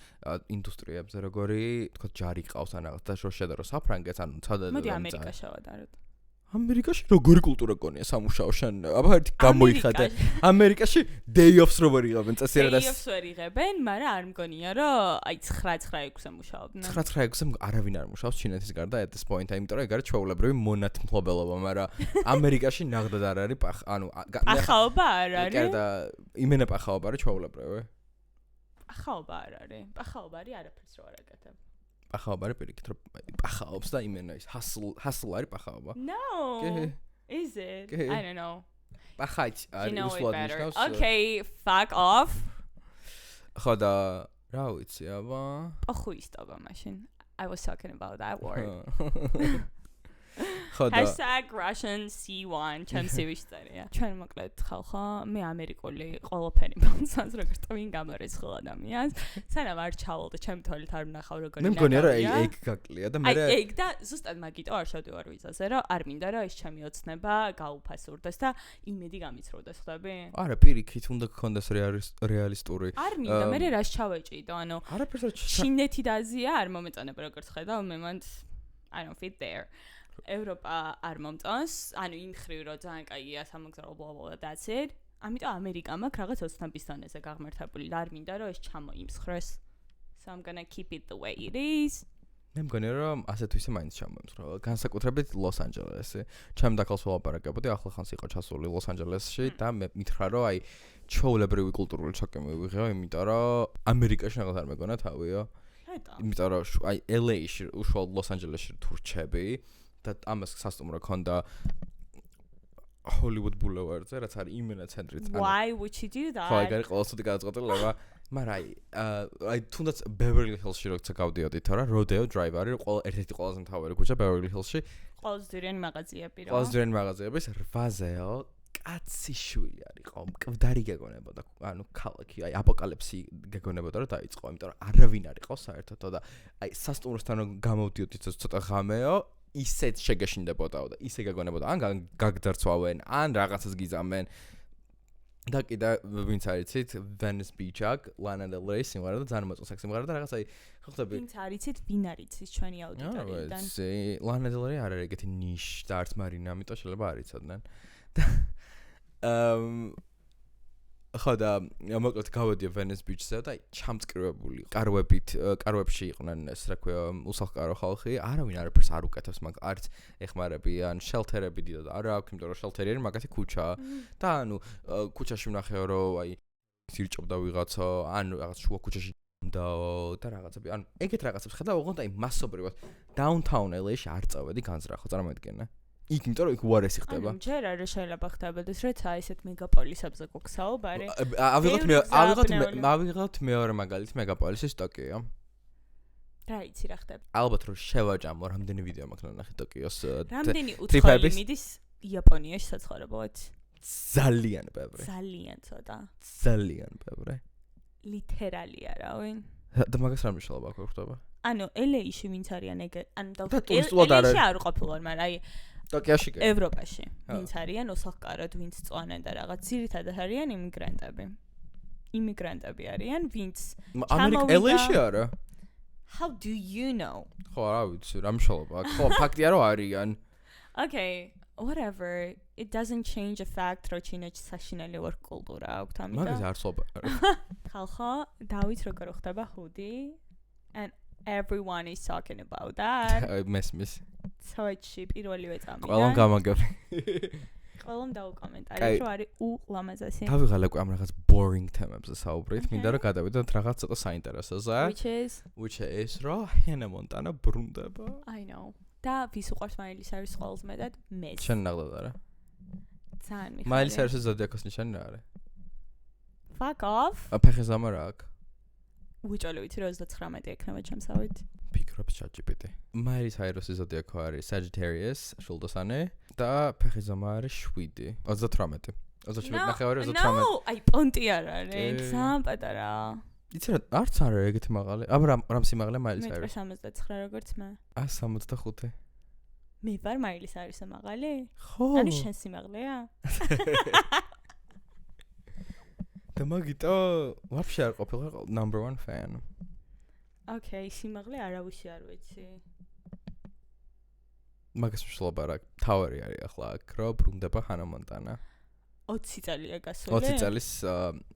[SPEAKER 1] ინდუსტრიებზე, როგორი თქვათ ჯარი ყავს ან რაღაც და რო შედარო საფრანგეთს, ანუ ცადად
[SPEAKER 2] მოდი ამერიკაში ავადაროთ.
[SPEAKER 1] ამერიკაში როგორი კულტურა გონია სამუშაო შენ? აბა ერთი გამოიხადე. ამერიკაში day offs რო ვერ იღებენ წესიერად.
[SPEAKER 2] day offs ვერ იღებენ, მაგრამ არ მგონია რომ აი 9-9-6-ზე მუშაობდნენ.
[SPEAKER 1] 9-9-6-ზე არავინ არ მუშაობს ჩინეთის გარდა at this point, იმიტომ რომ ეგ არის ჩვეულებრივი მონათმფლობელობა, მაგრამ ამერიკაში ნახდად არ არის ანუ
[SPEAKER 2] პახაობა არ არის.
[SPEAKER 1] კი და იმენა პახაობა არის ჩვეულებრივი.
[SPEAKER 2] პახაობა არ არის. პახაობა არის არაფერს რო არ აკეთებ.
[SPEAKER 1] პახაობა არის პირიქით რომ პახაობს და იმენა ის hustle არის პახაობა.
[SPEAKER 2] No. Is it? I don't know.
[SPEAKER 1] პახაიც არის უსულად ნიშნავს.
[SPEAKER 2] Okay, fuck off.
[SPEAKER 1] ხო და რა ვიცი, აბა.
[SPEAKER 2] პახუისტობა მაშინ. I was talking about that word.
[SPEAKER 1] ხოდა
[SPEAKER 2] #Russian C1 ჩემსი ვიშწერია. ჩვენ მოკლედ ხალხო, მე ამერიკული ყველაფერი მომწონს, როგორც twin გამორიცხულ ადამიანს. სანამ არ ჩავალ და ჩემი თვალით არ ვნახავ როგორი
[SPEAKER 1] მე მგონია რომ ეგ გაკლია და მე
[SPEAKER 2] აი ეგ და ზუსტად მაგიტო არ შევდივარ ვიზაზე, რომ არ მინდა რომ ეს ჩემი ოცნება გაუფასურდეს და იმედი გამიცროდეს, ხვდები?
[SPEAKER 1] არა, პირიქით უნდა გქონდეს რეალისტური.
[SPEAKER 2] არ მინდა, მე რას ჩავეჭიდო, ანუ
[SPEAKER 1] არაფერს არ
[SPEAKER 2] ჩინეთი და აზია არ მომეწონება როგორც ხედავ, მე მანდ I don't fit there. ევროპა არ მომწონს, ანუ იმ ხრივ რომ ძალიან კაია სამოგზაურო ბლა that's it. ამიტომ ამერიკა მაქვს რაღაც ოცნების დონეზე გაღმერთებული. არ მინდა რომ ეს ჩამოიმსხრეს. So I'm going to keep it the way it is.
[SPEAKER 1] მე მგონია რომ ასე თუ ისე მაინც ჩამოიმსხრო. განსაკუთრებით ლოს-ანჯელესი. ჩემ დაქალს ვლაპარაკებოდი, ახლა ხანს იყო ჩასული ლოს-ანჯელესში და მე მითხრა რომ აი ჩვეულებრივი კულტურული შოკი მივიღეო, იმიტომ რომ ამერიკაში რაღაც არ მეგონა თავიო. იმიტომ რომ აი LA-ში უშუალოდ ლოს-ანჯელესში თუ რჩები და ამას სასტუმრო ქონდა Hollywood Boulevard-ზე, რაც არის იმენა ცენტრით.
[SPEAKER 2] Why would you do that?
[SPEAKER 1] ხო, ეგ არის ყოველწუთი გადაწყვეტილება. მაგრამ აი თუნდაც Beverly Hills-ში როცა გავდიოდით, რა, Rodeo Drive არის ერთ-ერთი ყველაზე მთავარი ქუჩა Beverly Hills-ში.
[SPEAKER 2] ყველაზე ძვირიანი მაღაზიები რა.
[SPEAKER 1] ყველაზე ძვირიანი მაღაზიების 8-ზეო კაცი შვილი არის, ყო, მკვდარი გეგონებოდა, ქალაქი, აი აპოკალიფსი გეგონებოდა რომ დაიწყო, იმიტომ რომ არავინ არ იყო საერთოდ და აი სასტუმროსთან გამოვდიოდით ცოტა ღამეო, ისეთ შეგეშინდებოდაო და ისე გეგონებოდა, ან გაგძარცვავენ, ან რაღაცას გიზამენ. და კიდე ვინც არიცით, Venice Beach-აქ, Lana Del Rey სიმღერა და ძალიან მოწონს აქ სიმღერა და რაღაც აი ხო ხდები.
[SPEAKER 2] ვინც არიცით, ვინ არიცის ჩვენი აუდიტორიიდან?
[SPEAKER 1] Lana Del Rey არ არის ეგეთი ნიშ და არც მარინა, ამიტომ შეიძლება არიცოდნენ. ხო და მოკლედ გავედია Venice Beach-ზე და ჩამწკრივებული კარვებში იყვნენ ეს რა ქვია უსახლკარო ხალხი, არავინ არაფერს არ უკეთებს, მაგ არც ეხმარები ან შელთერები დიდად არ აქვს, იმიტომ რომ შელთერი არის მაგათი ქუჩა და ქუჩაში ვნახეო რომ აი სირჭობდა ვიღაცა, ან რაღაც შუა ქუჩაში და რაღაცები, ან ეგეთ რაღაცებს ხედავ, ოღონდ აი მასობრივად downtown LA-ში არ წავედი განზრახო, წარმოვიდგენე. იქ იმიტომ რომ იქ უარესი ხდება.
[SPEAKER 2] ანუ ჯერ არ შეიძლება ხდებოდეს, როცა ესეთ მეგაპოლისებზე გოგსაუბარი.
[SPEAKER 1] ავიღოთ მეორე მაგალითი მეგაპოლისის ტოკიო.
[SPEAKER 2] რა იცი რა ხდება?
[SPEAKER 1] ალბათ რომ შევაჭამო, რამდენი ვიდეო მაქვს ნახე ტოკიოს.
[SPEAKER 2] რამდენი უცხოელი მიდის იაპონიაში საცხოვრებლად?
[SPEAKER 1] ძალიან ბევრი.
[SPEAKER 2] ძალიან ცოტა.
[SPEAKER 1] ძალიან ბევრი.
[SPEAKER 2] ლიტერალია რავინ?
[SPEAKER 1] და მაგას რა მნიშვნელობა აქვს ხდება?
[SPEAKER 2] ანუ LA-ში ვინც არიან ეგ, ანუ
[SPEAKER 1] LA-ში
[SPEAKER 2] არ ყოფილვარ, მაგრამ აი
[SPEAKER 1] ტოკიოში კი.
[SPEAKER 2] ევროპაში ვინც არიან ოსახკაროდ, ვინც წვანენ და რაღაც ძირითადად არიან იმიგრანტები. იმიგრანტები არიან, ვინც
[SPEAKER 1] LA-ში არა?
[SPEAKER 2] How do you know?
[SPEAKER 1] ხო, რა ვიცი, რა მნიშვნელობა აქვს? ხო, ფაქტია რომ არიან.
[SPEAKER 2] Okay, whatever. It doesn't change the fact რომ ჩინეთში საშინელი ვარ კულტურა აქვს, ამიტომ.
[SPEAKER 1] მაგას არ სულობა.
[SPEAKER 2] ხალხო, დავით როგორ ხდება ჰუდი? And everyone is talking about that.
[SPEAKER 1] მესმის.
[SPEAKER 2] სოეთში პირველივე წამიდან.
[SPEAKER 1] ყველამ გამაგები.
[SPEAKER 2] ყველამ დაუკომენტარი, რომ არის ულამაზესი.
[SPEAKER 1] დავიღალე უკვე ამ რაღაც boring თემებზე საუბრით, მინდა რომ გადავიდეთ რაღაც ცოტა საინტერესოზე. Which is რა Hannah Montana ბრუნდება.
[SPEAKER 2] I know. და ვის უყვარს Miley Cyrus ყველაზე მეტად? მე.
[SPEAKER 1] შენ ნახდა რა?
[SPEAKER 2] ძალიან მიხარია.
[SPEAKER 1] Miley Cyrus-ის ზოდიაკოს ნიშანი რა არის?
[SPEAKER 2] Fuck off.
[SPEAKER 1] ფეხი ზამა რა აქვს?
[SPEAKER 2] უჭოლი ვიცი რომ 39 ექნება ჩემსავით.
[SPEAKER 1] ფიქრობს ChatGPT. Miley Cyrus-ის ზოდიაკო არის Sagittarius, შულდოსანი და ფეხი ზამა არის 7. 38. 27 ნახევარი 38.
[SPEAKER 2] No, აი პონტი არ არის. ძალიან პატარა.
[SPEAKER 1] იცი რა, არც არ არის ეგეთი მაღალი. აბა რამ სიმაღლე Miley Cyrus?
[SPEAKER 2] 1.69 როგორც მე.
[SPEAKER 1] 165.
[SPEAKER 2] მე ვარ Miley Cyrus-ი მაღალი?
[SPEAKER 1] ხო.
[SPEAKER 2] ანუ შენ სიმაღლეა?
[SPEAKER 1] და მაგიტო ვაფშე არ ყოფილიყო number 1 fan.
[SPEAKER 2] Okay, სიმაღლე არავისი არ ვიცი.
[SPEAKER 1] მაგას მნიშვნელობა რა, თავარი არის ახლა აქ, რომ ბრუნდება Hannah Montana.
[SPEAKER 2] 20 წელია გასული.
[SPEAKER 1] 20 წელის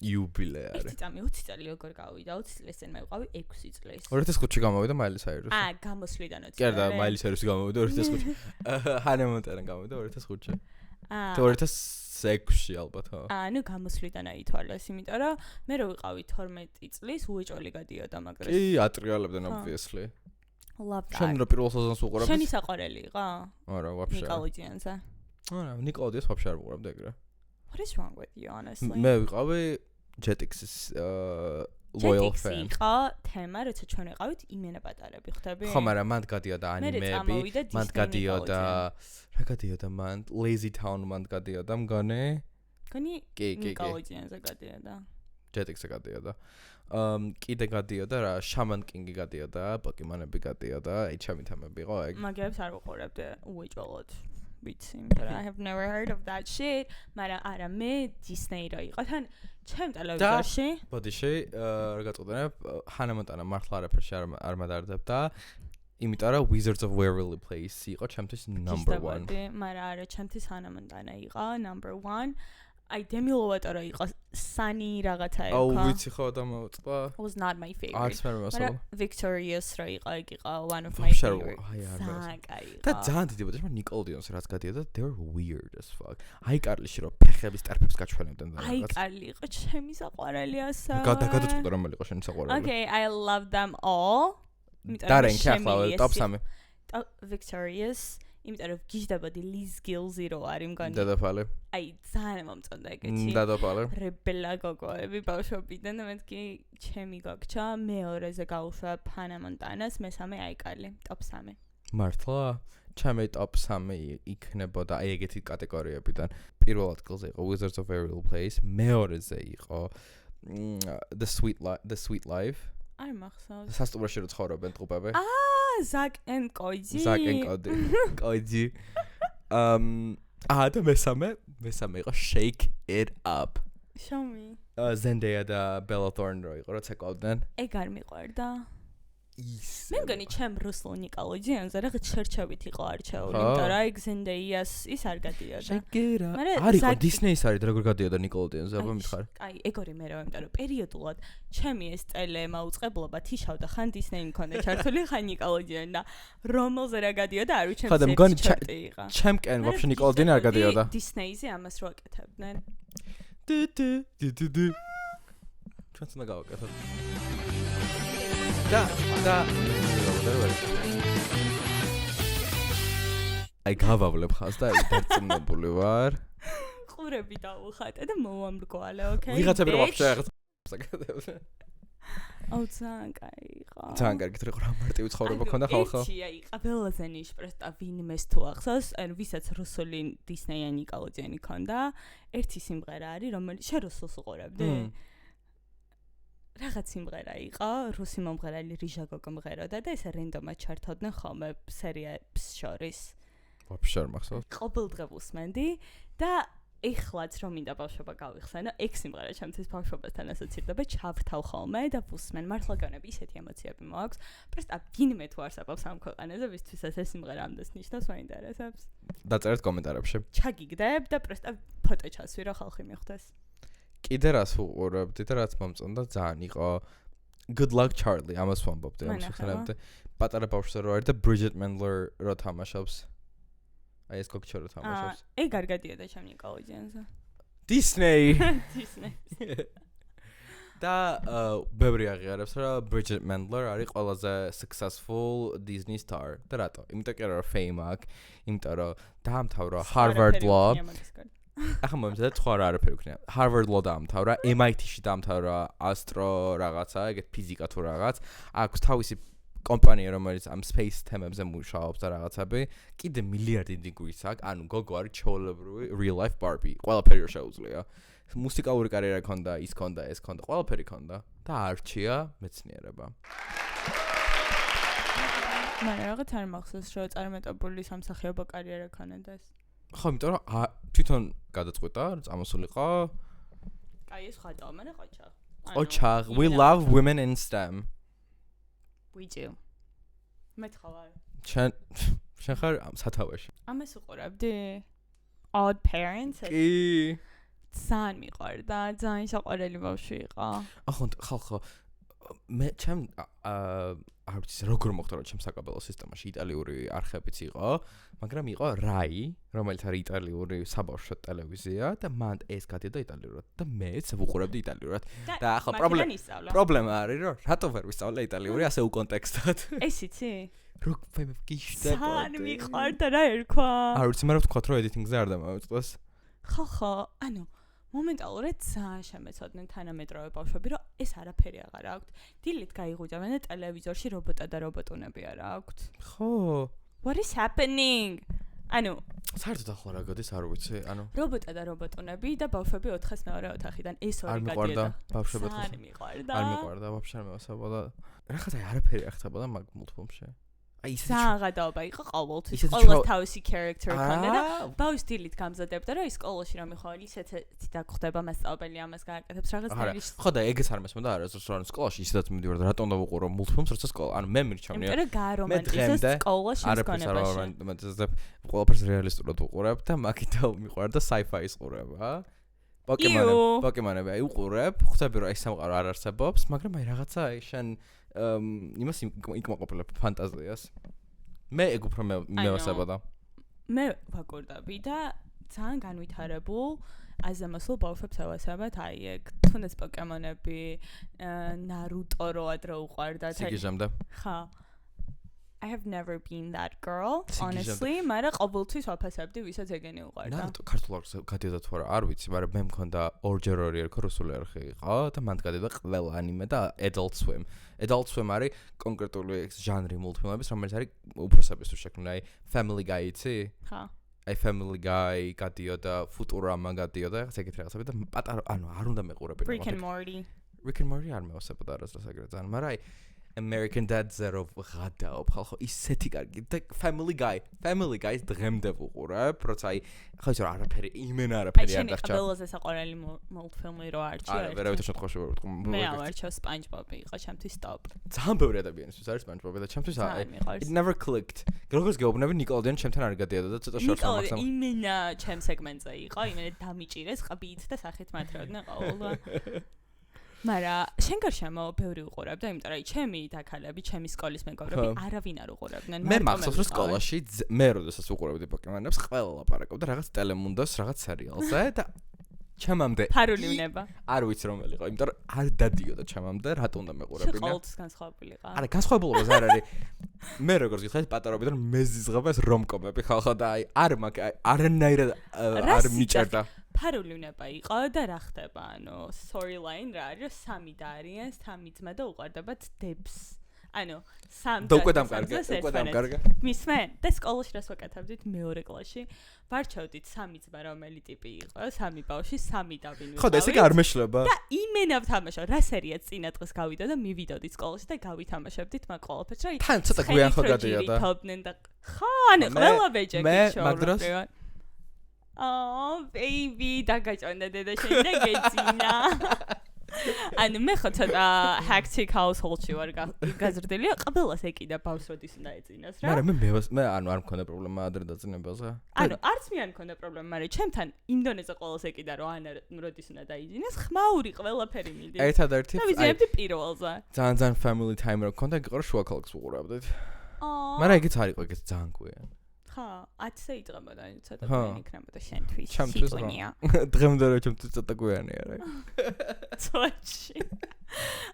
[SPEAKER 1] იუბილე არის.
[SPEAKER 2] 20 წელი როგორ გავიდა? 20 წელს წინ მე ვიყავი 6 წელს.
[SPEAKER 1] 2005-ში გამოვიდა Miley Cyrus.
[SPEAKER 2] გამოსვლიდან 20 წელი.
[SPEAKER 1] კი და Miley Cyrus გამოვიდა 2005-ში. Hannah Montana გამოვიდა 2005-ში. 2006-ში ალბათ, ხო.
[SPEAKER 2] ანუ გამოსვლიდან აითვალეს, იმიტომ რომ მე რო ვიყავი 12 წლის უეჭოლი გადიოდა მაგრას.
[SPEAKER 1] კი, ატრიალებდნენ obviously.
[SPEAKER 2] Love that.
[SPEAKER 1] შენ რო პირველ სეზონს უყურებდი?
[SPEAKER 2] შენი საყვარელი იყო?
[SPEAKER 1] არა, ვაფშე.
[SPEAKER 2] ნიკოლოდიანზე.
[SPEAKER 1] არა, ნიკოლოდიანს ვაფშე არ უყურებდი ეგრე.
[SPEAKER 2] What is wrong with you honestly?
[SPEAKER 1] მე ვიყავი Jetix-ის loyal fan.
[SPEAKER 2] Jetix იყო თემა, როცა ჩვენ ვიყავით იმენა პატარები, ხვდები?
[SPEAKER 1] ხო, მაგრამ მანდ გადიოდა ანიმეები, მანდ გადიოდა რა გადიოდა მანდ Lazy Town მანდ გადიოდა მგონი.
[SPEAKER 2] გონი
[SPEAKER 1] კი.
[SPEAKER 2] ნიკოლოდიანზე გადიოდა.
[SPEAKER 1] Jetix-ზე გადიოდა. კიდე გადიოდა რა, Shaman King-ი გადიოდა, პოკემონები გადიოდა, აი ჩემი თემები იყო ეგ.
[SPEAKER 2] მაგებს არ ვუყურებდი უეჭოლოდ. ვიცი, მაგრამ I have never heard of that shit. მაგრამ არა მე Disney რო იყო თან ჩემ ტელევიზორში.
[SPEAKER 1] ბოდიში რა გაწოდებ, Hannah Montana მართლა არაფერში არ მადარდებდა. იმიტომ რომ Wizards of Waverly Place იყო ჩემთვის number 1.
[SPEAKER 2] მაგრამ არა, ჩემთვის Hannah Montana იყო number 1. აი Demi Lovato რო იყო Sunny რაღაცა იყო.
[SPEAKER 1] ვიცი ხო დამოწყდა.
[SPEAKER 2] Was not my favorite.
[SPEAKER 1] არც მე მოსავალ.
[SPEAKER 2] Victorious რო იყო, ეგ იყო one of my favorite.
[SPEAKER 1] და ძალიან დიდი ბოდიში, მაგრამ Nickelodeon-ს რაც გადიოდა, they were weird as fuck. iCarly-ში რო ფეხების ტერფებს გაჩვენებდნენ და რაღაც.
[SPEAKER 2] iCarly იყო ჩემი საყვარელი ასა.
[SPEAKER 1] გადაწყვეტა რომელი იყო შენი საყვარელი.
[SPEAKER 2] Okay, I love them all.
[SPEAKER 1] და რენკი ახლა top 3.
[SPEAKER 2] Victorious, იმიტომ რომ გიждდებოდი Liz Gills-ი რო არის მგონი.
[SPEAKER 1] დედოფალი.
[SPEAKER 2] აი ძალიან მომწონდა ეგეთი.
[SPEAKER 1] დედოფალი.
[SPEAKER 2] რებელა გოგოები ბავშვობიდან და მეთქი ჩემი გოგჩა მეორეზე გავუშვა Hannah Montana-ს, მესამე აიკალი, top 3.
[SPEAKER 1] მართლა? ჩემი top 3 იქნებოდა აი ეგეთი კატეგორიებიდან. პირველ ადგილზე იყო Wizards of Waverly Place, მეორეზე იყო The Sweet Life.
[SPEAKER 2] არ მახსოვს.
[SPEAKER 1] სასტუმროში რო ცხოვრობენ ტყუპები.
[SPEAKER 2] Zack and Cody.
[SPEAKER 1] Cody. და მესამე იყო Shake It Up.
[SPEAKER 2] Show me.
[SPEAKER 1] Zendaya და Bella Thorne რო იყო, როცა ყავდნენ.
[SPEAKER 2] ეგ არ მიყვარდა.
[SPEAKER 1] ის.
[SPEAKER 2] მე მგონი ჩემ რუსულ ნიკოლოჯიანზე რაღაც შერჩევით იყო არჩეული, იმიტომ რომ ეგ Zendaya-ს ის არ გადიოდა.
[SPEAKER 1] არის იყო Disney-ის არის და როგორ გადიოდა ნიკოლოჯიანზე, აბა მითხარ.
[SPEAKER 2] აი, ეგ ორი მე რა, იმიტომ რომ პერიოდულად ჩემი ეს ტელემაუწყებლობა თიშავდა, ხან Disney მქონდა ჩართული, ხან ნიკოლოჯიანი და რომელზე რა გადიოდა არ ვიცი,
[SPEAKER 1] ხოდა მგონი ჩემკენ ვაფშე ნიკოლოჯიანი არ გადიოდა.
[SPEAKER 2] Disney-ზე ამას რო აკეთებდნენ.
[SPEAKER 1] ჩვენც უნდა გავაკეთოთ. და აი გავავლებ ხას და დარწმუნებული ვარ.
[SPEAKER 2] ყურები დავუხატე და მოვამრგვალე, ოკეი?
[SPEAKER 1] ვიღაცები რომ ვაფშე რაღაც საკეთებს.
[SPEAKER 2] ძალიან კაი იყო.
[SPEAKER 1] ძალიან კარგი თქო რა მარტივი ცხოვრება ქონდა ხალხო.
[SPEAKER 2] ეჩი აი ყველაზე ნიშპრესტა ვინმეს თუ ახსოვს, ან ვისაც რუსული Disney-იანი ნიკოლოჯიანი ქონდა, ერთი სიმღერა არის, რომელიც შენ რუსულს უყურებდი? რაღაც სიმღერა იყო, რუსი მომღერალი რიჟა გოგო მღეროდა და ესე რენდომად ჩართოდნენ ხოლმე სერიებს შორის.
[SPEAKER 1] ვაფშე არ მახსოვს.
[SPEAKER 2] ყოველდღე ვუსმენდი და ეხლაც რომ მინდა ბავშვობა გავიხსენო, ეგ სიმღერა ჩემთვის ბავშვობასთან ასოცირდება, ჩავრთავ ხოლმე და ვუსმენ. მართლა განები ისეთი ემოციები მაქვს. პროსტა ვინმე თუ არსებობს ამ ქვეყანაზე, ვისთვისაც ეს სიმღერა ამდენს ნიშნავს, მაინტერესებს.
[SPEAKER 1] დაწერეთ კომენტარებში.
[SPEAKER 2] ჩაგიგდებ და პროსტა ფოტო ჩასვი რა ხალხი მიხვდეს.
[SPEAKER 1] კიდე რას უყურებდი და რაც მომწონდა ძალიან იყო Good Luck Charlie, ამას ვამბობდი, ამას ვხსენებდი. პატარა ბავშვზე რო არის და Bridget Mendler რო თამაშობს. აი ეს გოგჩა რო თამაშობს.
[SPEAKER 2] ეგ არ გადიოდა ჩემ ნიკოლოჯიანზე.
[SPEAKER 1] Disney.
[SPEAKER 2] Disney.
[SPEAKER 1] და ბევრი აღიარებს რომ Bridget Mendler არის ყველაზე successful Disney star. და რატო? იმიტომ რომ fame აქვს, იმიტომ რომ დაამთავრა Harvard Law. ახლა მომწონდა სხვა არაფერი ვქნა. Harvard Law დაამთავრა, MIT-ში დაამთავრა астро რაღაცა, ეგეთ ფიზიკა თუ რაღაც. აქვს თავისი კომპანია, რომელიც ამ space თემებზე მუშაობს და რაღაცები. კიდე მილიარდი დინგვის აქვს. ანუ გოგო არის ჩაოლებრივი real life Barbie. ყველაფერი შეუძლია. მუსიკალური კარიერა ქონდა, ის ქონდა, ეს ქონდა, ყველაფერი ქონდა და არჩია მეცნიერება.
[SPEAKER 2] მაგრამ რაღაც არ მახსოვს, რომ წარმატებული სამსახიობო კარიერა ქონდეს.
[SPEAKER 1] ხო, იმიტომ რომ თვითონ გადაწყვეტა, წამოსულიყო.
[SPEAKER 2] აი ეს ხატო, მე ყოჩა.
[SPEAKER 1] ოჩაღ, we love women in STEM.
[SPEAKER 2] We do. მე ხარ.
[SPEAKER 1] შენ ხარ სათავეში.
[SPEAKER 2] ამას უყურებდი? Odd Parents?
[SPEAKER 1] კი.
[SPEAKER 2] ძალიან მიყვარდა, ძალიან საყვარელი ბავშვი იყო.
[SPEAKER 1] ხალხო, მე ჩემ არ ვიცი როგორ მოხდა რომ ჩემ საკაბელო სისტემაში იტალიური არხებიც იყო, მაგრამ იყო RAI, რომელიც არის იტალიური საბავშვო ტელევიზია და მან ეს გადიოდა იტალიურად და მეც ვუყურებდი იტალიურად. და ახლა პრობლემა არის რომ რატო ვერ ვისწავლე იტალიური ასე უკონტექსტად.
[SPEAKER 2] ეს იცი?
[SPEAKER 1] რო მე გიშდება.
[SPEAKER 2] ძალიან მიყვარდა რა ერქვა.
[SPEAKER 1] არ ვიცი, მაგრამ ვთქვა რომ editing-ზე არ დამოვიწყდეს.
[SPEAKER 2] ხო, ანუ მომენტალურად ძალიან შემეცოდნენ თანამედროვე ბავშვები, რომ ეს არაფერი აღარ აქვთ. დილით გაიღვიძავენ და ტელევიზორში რობოტა და რობოტუნები არ აქვთ.
[SPEAKER 1] ხო.
[SPEAKER 2] What is happening? ანუ
[SPEAKER 1] საერთოდ ახლა რა გადის, არ ვიცი, ანუ
[SPEAKER 2] რობოტა და რობოტუნები და ბავშვები 4-ს მეორე ოთახიდან ეს ორი გადიოდა.
[SPEAKER 1] ბავშვები 4-ს.
[SPEAKER 2] არ მიყვარდა.
[SPEAKER 1] არ მიყვარდა, ვაფშე არ მევასებოდა. რაღაცა არაფერი არ ხდებოდა მაგ მულტფილმში. აი ისე
[SPEAKER 2] საღადაობა იყო ყოველთვის. ყოველს თავისი character ქონდა და ბავშვი დილით გამზადებდა რომ ის სკოლაში რომ მიხვალ ისეთი დაგხვდება მასწავლებელი ამას გააკეთებს რაღაც დაილის.
[SPEAKER 1] ხო და ეგეც არ მესმოდა არასდროს რომ სკოლაში ისედაც მივდივარ და რატომ დავუყურო მულტფილმს როცა სკოლა ანუ მე მირჩევნია.
[SPEAKER 2] იმიტომ რომ გარომანტიზებს სკოლაში
[SPEAKER 1] მისგონებაში. ყველაფერს რეალისტურად უყურებ და მაგითო მიყვარდა sci-fi-ის ყურება. პოკემონები აი უყურებ, ხვდები რომ ეს სამყარო არ არსებობს, მაგრამ აი რაღაცა აი შენ იმას იკმაყოფილებ ფანტაზიას. მე ეგ უფრო მევასებოდა.
[SPEAKER 2] მე ვაკურდები და ძალიან განვითარებულ აზამასულ ბავშვებს ევასებათ აი ეგ თუნდაც პოკემონები, ნარუტო რო ადრე უყვარდათ.
[SPEAKER 1] სიგიჟემდე.
[SPEAKER 2] ხა. I have never been that girl,
[SPEAKER 1] სიგიჟემდე.
[SPEAKER 2] honestly, მაგრამ ყოველთვის ვაფასებდი, ვისაც ეგენი უყვარდა.
[SPEAKER 1] ნატო ქართულ არხზე გადიოდა თუ არა, არ ვიცი, მაგრამ მე მქონდა ორჯერ ორი ერქო რუსული არხი იყო და მანდ გადიოდა ყველა ანიმე და Adult Swim. Adult Swim არის კონკრეტული ჟანრი მულტფილმების, რომელიც არის უფროსებისთვის შექმნილი, აი Family Guy იცი?
[SPEAKER 2] ხა.
[SPEAKER 1] აი Family Guy გადიოდა, Futurama გადიოდა, რაღაც ეგეთი რაღაცები და პატარა, ანუ არ უნდა მეყურებინა.
[SPEAKER 2] Rick and Morty.
[SPEAKER 1] Rick and Morty არ მევასებოდა არასდროს ეგრე ძალიან, მაგრამ აი American Dad Zero ღადაობ ხალხო ისეთი კარგი და Family Guy-ს დღემდე ვუყურებ, როცა აი ხო იცი რა არაფერი იმენა არაფერი არ დახჭა.
[SPEAKER 2] აი ყველაზე საყვარელი მულტფილმი რო არჩი.
[SPEAKER 1] არა, ვერავითარ შემთხვევაში ვერ ვიტყვი.
[SPEAKER 2] მე ავარჩევ SpongeBob-ი, იყო ჩემთვის top.
[SPEAKER 1] ძალიან ბევრი ადამიანისთვის არის SpongeBob-ი და ჩემთვის it never clicked. როგორც გეუბნები ნიკოლოდიან ჩემთან არ გადიოდა და ცოტა შორს ამახსოვრ.
[SPEAKER 2] იმენა ჩემ სეგმენტზე იყო, იმენა დამიჭირეს ყბით და სახით მათრავდნენ ყოველდღე. მაგრამ შენ გარშემო ბევრი უყურებდა, იმიტომ რომ ჩემი დაქალები, ჩემი სკოლის მეგობრები არავინ არ უყურებდნენ.
[SPEAKER 1] მე მახსოვს რომ სკოლაში მე როდესაც უყურებდი პოკემონებს, ყველა ლაპარაკობდა რაღაც ტელემუნდოს რაღაც სერიალზე და ჩემამდე
[SPEAKER 2] ფარული უნება.
[SPEAKER 1] არ ვიცი რომელი იყო, იმიტომ რომ არ დადიოდა ჩემამდე, რატო უნდა მეყურებინა?
[SPEAKER 2] ყოველთვის განსხვავებულიყო.
[SPEAKER 1] არა, განსხვავებულობას არ არის. მე როგორც გიხარით პატარობიდან მეზიზღება ეს რომკომები ხალხო და აი არ მაქვს არანაირად არ მიჭერდა.
[SPEAKER 2] ფარული უნება იყო და რა ხდება, ანუ storyline რა არის, სამი და არიან, სამი ძმა და უყარდებათ დებს. ანუ სამ
[SPEAKER 1] და უკვე დამკარგა.
[SPEAKER 2] მისმენ და სკოლაში რას ვაკეთებდით მეორე კლასში? ვარჩევდით სამი ძმა რომელი ტიპი იყო, სამი ბავშვი, სამი დავინვიყავით.
[SPEAKER 1] ხო და ესე კი არ მეშლება.
[SPEAKER 2] და იმენა ვთამაშო, რა სერიაც წინა დღეს გავიდა და მივიდოდით სკოლაში და გავითამაშებდით მაგ ყველაფერს, რა.
[SPEAKER 1] თან ცოტა გვიან ხო გადიოდა.
[SPEAKER 2] ხო, ანუ ყველა ბეჯი
[SPEAKER 1] მე მაგ დროს
[SPEAKER 2] Oh, baby, დაგაჭონდა დედა შენ და გეძინა. ანუ მე ხო ცოტა hectic household-ში ვარ გაზრდილი, ყველას ეკიდა ბავშვს როდის უნდა ეძინოს რა.
[SPEAKER 1] მაგრამ მე ანუ არ მქონდა პრობლემა ადრე დაძინებაზე.
[SPEAKER 2] ანუ არც მე არ მქონდა პრობლემა, მაგრამ ჩემთან იმ დონეზე ყველას ეკიდა რომ ანა როდის უნდა დაიძინოს, ხმაური ყველაფერი მიდის.
[SPEAKER 1] ერთადერთი
[SPEAKER 2] და ვიზიებდი პირველზე.
[SPEAKER 1] ძალიან family time რო მქონდა, გიყო შუა ქალაქს ვუყურებდით. მაგრამ ეგეც არ იყო, ეგეც ძალიან გვიან.
[SPEAKER 2] ხა, 10-ზე იწყებოდა, ცოტა გვიანი იქნებოდა შენთვის.
[SPEAKER 1] ჩემთვის რა. დღემდე რა ჩემთვის ცოტა გვიანი არა.
[SPEAKER 2] ცოტში.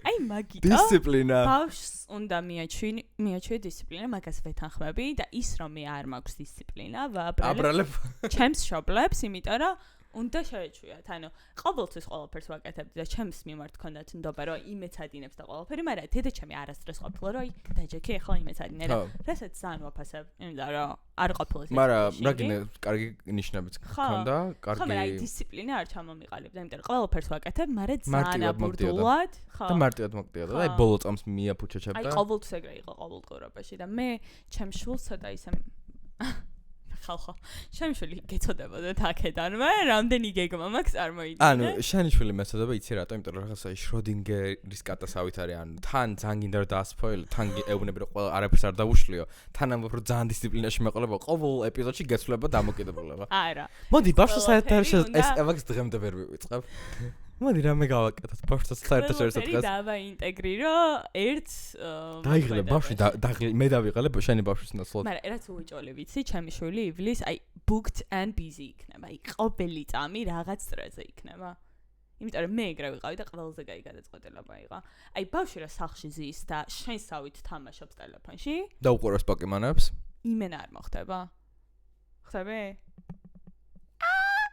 [SPEAKER 2] აი მაგიტო.
[SPEAKER 1] დისციპლინა.
[SPEAKER 2] ბავშვს უნდა მიაჩვი დისციპლინა, მაგას ვეთანხმები და ის რომ მე არ მაქვს დისციპლინა, ვაბრალებ. ჩემს შობლებს, იმიტომ რომ უნდა შეეჩვიათ. ანუ ყოველთვის ყველაფერს ვაკეთებდი და ჩემს მიმართ ქონდათ ნდობა რომ იმეც ადინებს და ყველაფერი, მაგრამ დედაჩემი არასდროს ყოფილა რომ აი დაჯექი ახლა იმეც ადინე რა. რასაც ძალიან ვაფასებ, იმიტომ რომ არ ყოფილა ეს.
[SPEAKER 1] მაგრამ რაგინე კარგი ნიშნებიც ქონდა, კარგი.
[SPEAKER 2] ხო, მაგრამ აი დისციპლინა არ ჩამომიყალიბდა, იმიტომ რომ ყველაფერს ვაკეთებ, მაგრამ ძალიან აბურდულად. ხო.
[SPEAKER 1] და მარტივად მოკდიოდა და აი ბოლო წამს მიაფუჩეჩებდა.
[SPEAKER 2] აი ყოველთვის ეგრე იყო ყოველდღიურობაში და მე ჩემს შულს ცოტა ისე ხალხო, შემშვილი გეწოდებოდა აქედანვე, რამდენი გეგმა მაქვს წარმოიდგინე.
[SPEAKER 1] ანუ შენიშვილი მეწოდება იცი რატო, იმიტომ რომ რაღაცა შროდინგერის კატასავით არის, ანუ თან ძალიან გინდა რომ დაასპოილო, თან ეუბნები რომ ყველა არაფერს არ დავუშლიო, თან ამბობ რომ ძალიან დისციპლინაში მეყოლება, ყოველ ეპიზოდში გეცვლება დამოკიდებულება.
[SPEAKER 2] არა.
[SPEAKER 1] მოდი ბავშვს საერთოდ ეს მაგის დღემდე ვერ ვიწყებ. მოდი რამე გავაკეთოთ ბავშვს საერთოდ შეერთოთ დღეს.
[SPEAKER 2] დავაინტეგრირო ერთ
[SPEAKER 1] დაიღალე ბავშვი მე დავიღალე შენი ბავშვის ნაცვლად.
[SPEAKER 2] მაგრამ რაც უიჭოლე ვიცი, ჩემი შვილი ივლის, აი booked and busy იქნება. აი ყოველი წამი რაღაც წრეზე იქნება. იმიტომ რომ მე ეგრე ვიყავი და ყველაზე კაი გადაწყვეტილება იყო. აი ბავშვი რა სახლში ზის და შენსავით თამაშობს ტელეფონში
[SPEAKER 1] და უყურებს პოკემონებს.
[SPEAKER 2] იმენა არ მოხდება. ხდები?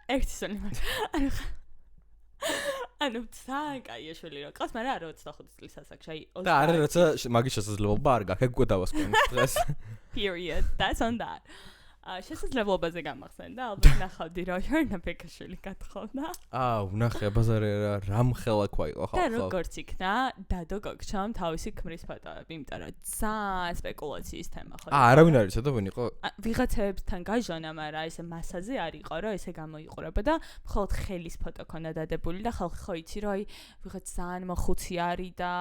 [SPEAKER 2] ერთი სული მაგრამ ანუ ძალიან კაია შვილი რა ყავს, მაგრამ არა 25 წლის ასაკში, აი
[SPEAKER 1] და არა როცა მაგის შესაძლებლობა არ გაქვს, ეგ უკვე დავასკვენ დღეს.
[SPEAKER 2] Period. That's on that. შესაძლებლობაზე გამახსენდა, ალბათ ნახავდი რა ჟორნა ბეკაშვილი გათხოვდა.
[SPEAKER 1] ვნახე ბაზარი რამხელა ყვა იყო ხალხო.
[SPEAKER 2] და როგორც იქნა, დადო გოგჩამ თავისი ქმრის ფოტოები, იმიტომ რომ ძალიან სპეკულაციის თემა ხო.
[SPEAKER 1] არავინ არ იცოდა ვინ იყო?
[SPEAKER 2] ვიღაცებთან გაჟონა, მაგრამ ესე მასაზე არ იყო, რომ ესე გამოიყურება და მხოლოდ ხელის ფოტო ქონდა დადებული და ხალხი ხო იცი რომ აი ვიღაც ძალიან მოხუცი არის და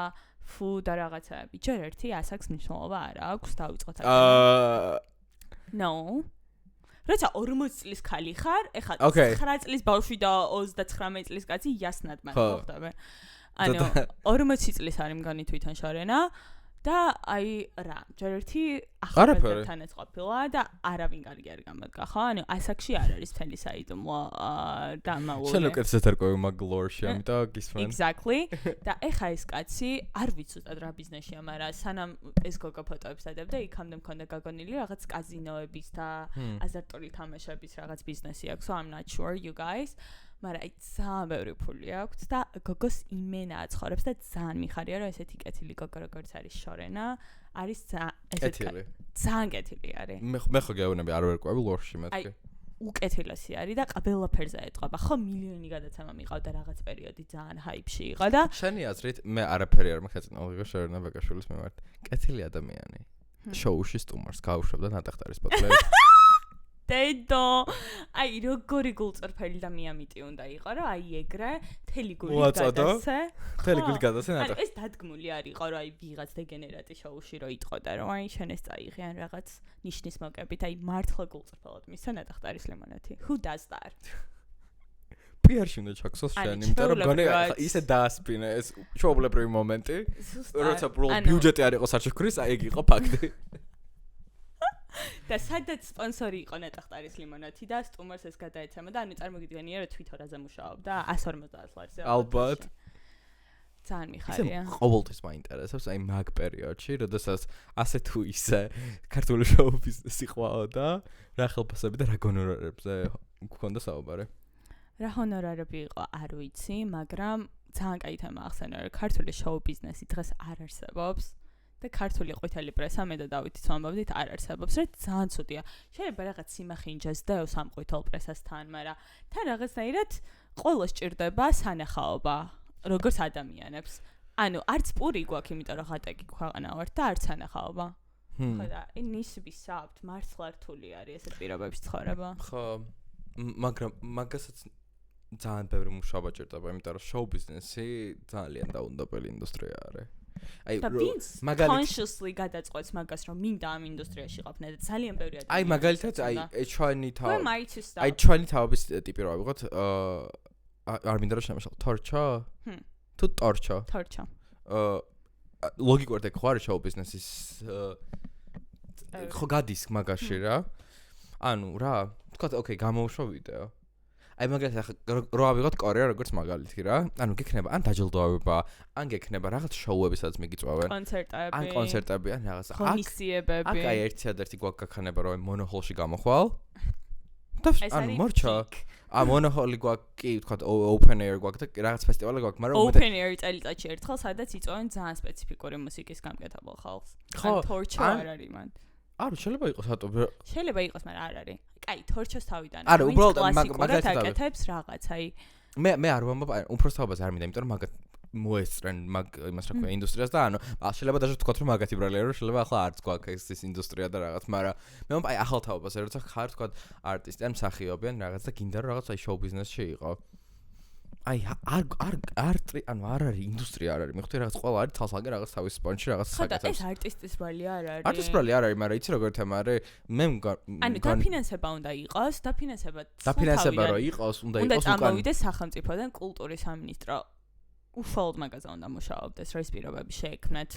[SPEAKER 2] ფუ და რაღაცაები. ჯერ ერთი ასაკს მნიშვნელობა არ აქვს, დავიწყოთ აქ. No. როცა 40 წლის ქალი ხარ, ეხლა 9 წლის ბავშვი და 39 წლის კაცი იასნად მაგ მოხდება. ანუ 40 წლის არის მგონი თვითონ შორენა და აი რა, ჯერ ერთი ახალგაზრდათანაც ყოფილა და არავინ კარგი არ გამოდგა, ხო? ანუ ასაკში არ არის მთელი საიდუმლო დამალული.
[SPEAKER 1] შენ უკეთ ზეთერკვევი მაგ ლორში, ამიტომ გისმენ.
[SPEAKER 2] Exactly. და ეხა ეს კაცი არ ვიცი ზუსტად რა ბიზნესია, მაგრამ სანამ ეს გოგო ფოტოებს ადევდა, იქამდე მქონდა გაგონილი რაღაც კაზინოების და აზარტული თამაშების რაღაც ბიზნესი აქვს, so I'm not sure you guys. მაგრამ აი ძალიან ბევრი ფული აქვს და გოგოს იმენა აცხოვრებს და ძალიან მიხარია რომ ესეთი კეთილი გოგო როგორც არის შორენა არის ძალიან კეთილი არის.
[SPEAKER 1] მე ხო გეუბნები არ ვერკვევი ლორში მეთქი.
[SPEAKER 2] უკეთილესი არის და ყველაფერზე ეთყობა. ხო მილიონი გადაცემა მიყავდა რაღაც პერიოდი ძალიან ჰაიპში იყო და
[SPEAKER 1] შენი აზრით მე არაფერი არ მახეწინა ოლღა შორენა ბეკაშვილის მიმართ. კეთილი ადამიანი. შოუში სტუმარს გაუშვებდა ნატახტარის პოკლებს.
[SPEAKER 2] დედო აი როგორი გულწრფელი და მიამიტი უნდა იყო რა აი ეგრე თელი გული გადასე
[SPEAKER 1] თელი გული გადასე ნატა
[SPEAKER 2] ეს დადგმული არ იყო რა აი ვიღაც დეგენერატი შოუში რო იტყოდა რომ აი შენ ეს წაიღიან რაღაც ნიშნის მოკებით აი მართლა გულწრფელად მისცა ნატახტარის ლიმონათი who does that
[SPEAKER 1] პიარში უნდა ჩაქსოს შენ იმიტომ რომ გონე ისე დაასპინე ეს შოულებრივი მომენტი როცა ბიუჯეტი არ იყო საჩუქრის აი ეგ იყო ფაქტი
[SPEAKER 2] და სადაც სპონსორი იყო ნატახტარის ლიმონათი და სტუმარს ეს გადაეცემა და ანუ წარმოგიდგენია რომ თვითონაზე მუშაობდა 150 ლარზე
[SPEAKER 1] ალბათ
[SPEAKER 2] ძალიან მიხარია
[SPEAKER 1] ყოველთვის მაინტერესებს აი მაგ პერიოდში როდესაც ასე თუ ისე ქართული შოუ ბიზნესი ყვაო და რა ხელფასები და რა გონორარებზე გქონდა საუბარი
[SPEAKER 2] რა ჰონორარები იყო არ ვიცი მაგრამ ძალიან კაი თემა ახსენა რომ ქართული შოუ ბიზნესი დღეს არ არსებობს და ქართული ყვითელი პრესა მე და დავითიც ვამბობდით არ არსებობს რა ძალიან ცუდია შეიძლება რაღაც სიმახი ინჯესდეოს ამ ყვითელ პრესასთან მაგრამ თან რაღაცნაირად ყოველს ჭირდება სანახაობა როგორც ადამიანებს ანუ არც პური გვაქვს იმიტომ რომ ხატაკი ქვეყანა ვართ და არც სანახაობა ხო და ნისბი საბთ მართლა რთული არის ესეთ პირობებში ცხოვრება
[SPEAKER 1] ხო მაგრამ მაგასაც ძალიან ბევრი მუშაობა ჭირდება იმიტომ რომ შოუ ბიზნესი ძალიან დაუნდობელი ინდუსტრია არის აი
[SPEAKER 2] consciously გადაწყვეტს მაგას რომ მინდა ამ ინდუსტრიაში ყოფნა და ძალიან ბევრი ადამიანი
[SPEAKER 1] აი მაგალითად აი ჩვენი თავების ტიპი რა ვიღოთ არ მინდა რომ შემაშალ თორჩო თუ ტორჩო ლოგიკურად ეგ ხო არის შოუ ბიზნესის ხო გადის მაგაში რა ანუ რა თქვა ოკეი გამოვშვა ვიდეო აი მაგალითად რო ავიღოთ კორეა როგორც მაგალითი რა ანუ გექნება ან დაჯილდოება ან გექნება რაღაც შოუები სადაც მიგიწვევენ ან კონცერტები ან რაღაც
[SPEAKER 2] ღონისძიებები
[SPEAKER 1] აი ერთადერთი გვაქვს გაქნება რომ მონოჰოლში გამოხვალ და ანუ მორჩა მონოჰოლი გვაქვს კი თქვა open air გვაქვს და რაღაც ფესტივალი გვაქვს მაგრამ
[SPEAKER 2] open air წელიწადში ერთხელ სადაც იწვევენ ძალიან სპეციფიკური მუსიკის გამკეთებელ ხალხს ან თორჩო არ არის მან
[SPEAKER 1] არა შეიძლება იყოს რატო
[SPEAKER 2] შეიძლება იყოს მაგრამ არ არის კაი თორჩოს თავიდან
[SPEAKER 1] არა უბრალოდ მაგალითად
[SPEAKER 2] აკეთებს რაღაც აი
[SPEAKER 1] მე არ ვამბობ უბრალოდ არ მინდა იმიტომ რომ მაგ მოესწრენ მაგ იმას რა ქვია ინდუსტრიას და ანუ შეიძლება даже თქვა რომ მაგათი ბრალია რომ შეიძლება ახლა არც გვაქვს ეს ინდუსტრია და რაღაც მაგრამ მე მომბ აი ახალ თაობაზე როცა ხარ თქვა არტისტი ან მსახიობი ან რაღაც და გინდა რომ რაღაც აი შოუ ბიზნესში იყო აი ანუ არ არის ინდუსტრია არ არის მე ხვდი რაღაც ყველა არის თალსაგე რაღაც თავის სპონსორი რაღაც საკეთებს
[SPEAKER 2] ხო და ეს არტისტის ბრალი არ არის
[SPEAKER 1] არტისტის ბრალი არ არის მაგრამ იცი როგორ თემა არის მე
[SPEAKER 2] ანუ დაფინანსება უნდა იყოს
[SPEAKER 1] დაფინანსება რომ იყოს უნდა იყოს
[SPEAKER 2] უკან უნდა წამოვიდეს სახელმწიფოდან კულტურის სამინისტრო უშუალოდ მაგაზე უნდა მუშაობდეს რა ის პირობები შეექმნათ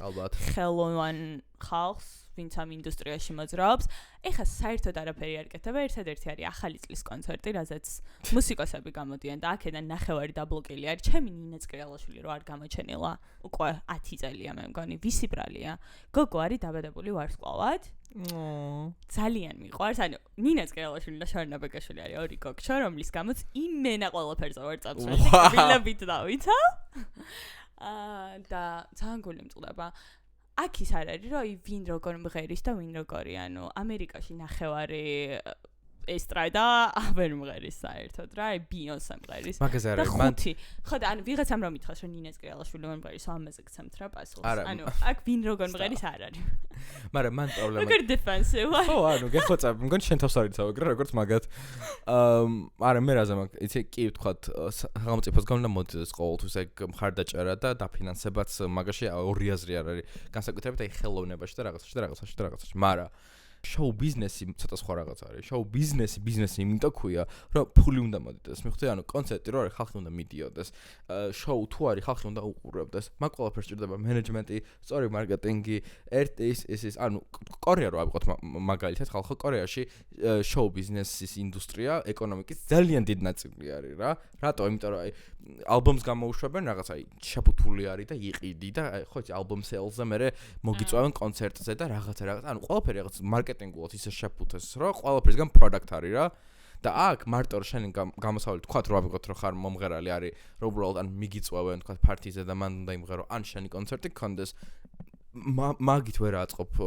[SPEAKER 2] ხელოვან ხალხს ვინც ამ ინდუსტრიაში მოძრაობს ეხლა საერთოდ არაფერი არ კეთება ერთადერთი არის ახალი წლის კონცერტი რაზეც მუსიკოსები გამოდიან და აქედან ნახევარი დაბლოკილი არის ჩემი ნინა წკრიალაშვილი რო არ გამოჩენილა უკვე 10 წელია მე მგონი ვისი ბრალია გოგო არის დაბადებული ვარსკვლავად ძალიან მიყვარს ანუ ნინა წკრიალაშვილი და შარნა ბეკაშვილი არის ორი გოგჩა რომლის გამოც იმენა ყველაფერზე ვარ წამსვლელი გვილებით დავითო და ძალიან გული მწყდება აქ ის არ არის რომ ვინ როგორ მღერის და ვინ როგორი ანუ ამერიკაში ნახევარი ესტრადა ვერ მღერის საერთოდ რა ბიონსე მღერის
[SPEAKER 1] მაგაზე არის
[SPEAKER 2] მან ხო და ანუ ვიღაცამ რომ მითხას რომ ნინას კრიალაშვილი ვერ მღერის ამაზე გცემთ რა პასუხს ანუ აქ ვინ როგორ მღერის არ არის
[SPEAKER 1] მაგრამ მან პრობლემა
[SPEAKER 2] როგორ დეფენსივა
[SPEAKER 1] ხო ანუ გეხოცა მგონი შენ თავს არიცავ ეგრე როგორც მაგათ არა მე რაზე მაგ იცი კი ვთქვათ სახელმწიფოს გამო და მოდის ყოველთვის ეგ მხარდაჭერა და დაფინანსებაც მაგაში ორი აზრი არ არის განსაკუთრებით აი ხელოვნებაში და რაღაცაში მაგრამ შოუ ბიზნესი ცოტა სხვა რაღაც არის. შოუ ბიზნესი იმიტომ ქვია, რომ ფული უნდა მოდიდეს. მიხვდები, ანუ კონცერტი რო არის, ხალხი უნდა მიდიოდეს. შოუ თუ არის, ხალხი უნდა უყურებდეს. მაგ ყველაფერს ჭირდება მენეჯმენტი, სწორი მარკეტინგი, ის ანუ კორეა რო ავიღოთ მაგალითად, ხალხო კორეაში შოუ ბიზნესის ინდუსტრია, ეკონომიკის ძალიან დიდი ნაწილი არის რა. რატო? იმიტომ რომ აი ალბომს გამოუშვებენ რაღაც აი შეფუთული არის და იყიდი და ხო იცი ალბომ სეილზე მე მოგიწევენ კონცერტზე და რაღაცა ანუ ყველაფერი რაღაც მარკეტინგულად ისე შეფუთეს რომ ყველაფერსგან პროდუქტ არის რა და აქ მარტო რომ შენ გამოსავალი თქვა რომ ავიღოთ რომ ხარ მომღერალი არის რომ უბრალოდ ან მიგიწევენ თქვა პარტიზე და მან უნდა იმღერო ან შენი კონცერტი გქონდეს მაგით ვერ აწყობ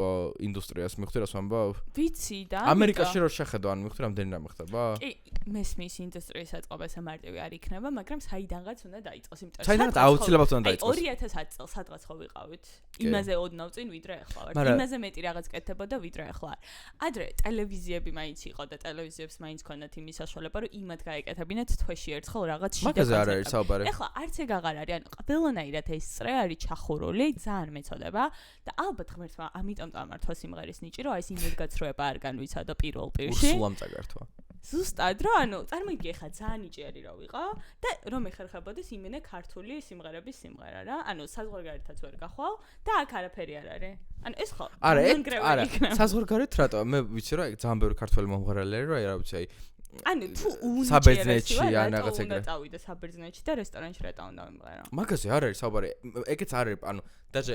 [SPEAKER 1] ინდუსტრიას მიხვდი რას ვამბობ?
[SPEAKER 2] ვიცი და
[SPEAKER 1] ამერიკაში რო შეხედო ან მიხვდი რამდენი რამე ხდება?
[SPEAKER 2] კი, მესმის ინდუსტრიის აწყობა სამარტივი არ იქნება, მაგრამ საიდანღაც უნდა დაიწყოს, იმიტომ რომ
[SPEAKER 1] საიდანღაც აუცილებლად უნდა დაიწყოს.
[SPEAKER 2] 2000 წელს სადღაც ხო ვიყავით. იმაზე ოდნავ წინ ვიდრე ახლა ვარ. იმაზე მეტი რაღაც კეთდებოდა ვიდრე ახლა. ადრე ტელევიზიები მაინც იყო და ტელევიზიებს მაინც ქონდათ იმის საშუალება, რომ იმათ გაეკეთებინათ თვეში ერთხელ რაღაც შიდა.
[SPEAKER 1] მაგაზე არ არის საუბარი.
[SPEAKER 2] ახლა არც ეგ აღარ არის, ანუ ყველანაირად ეს წრე არის ჩახურული, ძალიან მეწოდება. და ალბათ ღმერთმა ამიტომ დამართვა სიმღერის ნიჭი, რომ აი ეს იმედგაცრუება არ განვიცადო პირველ პირში.
[SPEAKER 1] ურსულამ წაგართვა.
[SPEAKER 2] ზუსტად რომ ანუ წარმოიდგინე ხა ძალიან ნიჭიერი რო ვიყო და რომ ეხერხებოდეს იმენე ქართული სიმღერების სიმღერა რა. ანუ საზღვარგარეთაც ვერ გახვალ და აქ არაფერი არ არის. ანუ ეს ხო
[SPEAKER 1] არა საზღვარგარეთ რატო? მე ვიცი რომ ძალიან ბევრი ქართველი მომღერალი არის, რა რა ვიცი აი
[SPEAKER 2] ანუ თუ
[SPEAKER 1] საბერძნეთში ან რაღაც ეგრე.
[SPEAKER 2] უნდა წავიდე საბერძნეთში და რესტორანში რატო უნდა ვიმღერო?
[SPEAKER 1] მაგაზე არ არის საუბარი. ეგეც არ არის, ანუ დაჟე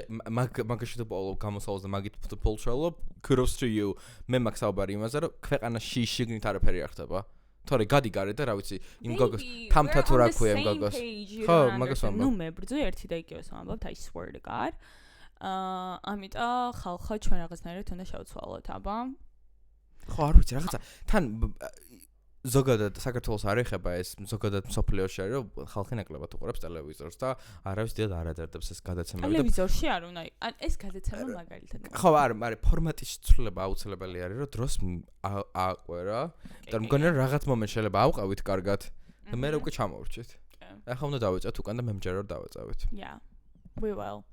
[SPEAKER 1] მაგაში თუ პოლო გამოსავალზე მაგით ფულშალო kudos to you. მე მაგ საუბარი იმაზე რომ ქვეყანაში შიგნით არაფერი არ ხდება. თორე გადი გარეთ და რა ვიცი იმ გოგოს თამთა თუ რა ქვია იმ გოგოს. ხო, მაგას ვამბობ.
[SPEAKER 2] ნუ მე ბრძვი ერთი და იგივეს ვამბობთ, I swear to God. ამიტომ ხალხო ჩვენ რაღაცნაირად უნდა შევცვალოთ, აბა.
[SPEAKER 1] ხო, არ ვიცი რაღაცა. თან ზოგადად საქართველოს არ ეხება ეს ზოგადად მსოფლიოში არის რომ ხალხი ნაკლებად უყურებს ტელევიზორს და არავის დიდად არ აძერდებს ეს გადაცემები და
[SPEAKER 2] ტელევიზორში არ უნდა ან ეს გადაცემა მაგალითად
[SPEAKER 1] ხო არის ფორმატის ცვლილება აუცილებელი არის რომ დროს ააყვერა და მგონი რომ რაღაც მომენტ შეიძლება ავყავით კარგად და მე უკვე ჩამოვრჩით ახლა უნდა დავეწოთ უკან და მე მჯერა რომ დავეწავით
[SPEAKER 2] yeah we will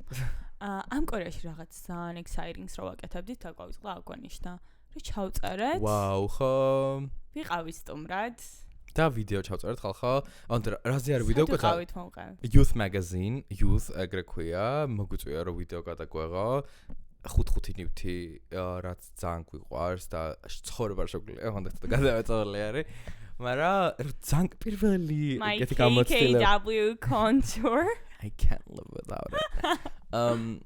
[SPEAKER 2] ამ კორეაში რაღაც ძალიან exciting-ს რო ვაკეთებდით და გვაიწყდა აგვანიშნა რომ ჩავწერეთ
[SPEAKER 1] ვაუ ხო
[SPEAKER 2] ვიყავი სტუმრად
[SPEAKER 1] და ვიდეო ჩავწერეთ ხალხო ანუ რაზე არის ვიდეო
[SPEAKER 2] გიყავით
[SPEAKER 1] Youth Magazine Youth ეგრე ქვია მოგვიწვია რომ ვიდეო გადაგვეღო 5 ნივთი რაც ძალიან გვიყვარს და ცხოვრება შეგვიძლია ხონდა ცოტა გადავეწოლე არის მაგრამ ძალიან პირველი ეგეთი გამოცდილება
[SPEAKER 2] KKW contour
[SPEAKER 1] I can't live without it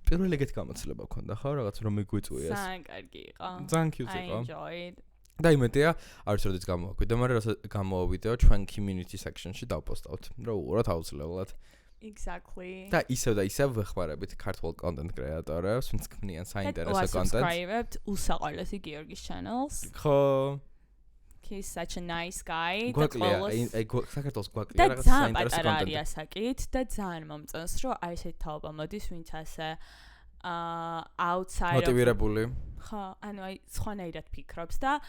[SPEAKER 1] პირველი ეგეთი გამოცდილება გქონდა ხო რაღაც რომ მიგვიწვიეს
[SPEAKER 2] ძალიან კარგი იყო
[SPEAKER 1] ძალიან cute იყო
[SPEAKER 2] I enjoyed
[SPEAKER 1] და იმედია არც როდის გამოვაკვირდა მაგრამ როცა გამოვიდეო ჩვენ community section-ში დავპოსტავთ რომ უყუროთ აუცილებლად
[SPEAKER 2] Exactly.
[SPEAKER 1] და ისევ ვეხმარებით ქართულ content creator-ებს, ვინც ქმნიან საინტერესო content.
[SPEAKER 2] Subscribe-ებთ უსაყარლესი გიორგის channels.
[SPEAKER 1] ხო.
[SPEAKER 2] He's such a nice guy.
[SPEAKER 1] გვაკლია, აი საქართველოს გვაკლია რაღაც საინტერესო content.
[SPEAKER 2] და ძალიან პატარაა და ძალიან მომწონს, რომ აი ესეთი თაობა მოდის, ვინც ასე outside
[SPEAKER 1] მოტივირებული.
[SPEAKER 2] ხო, ანუ აი სხვანაირად ფიქრობს და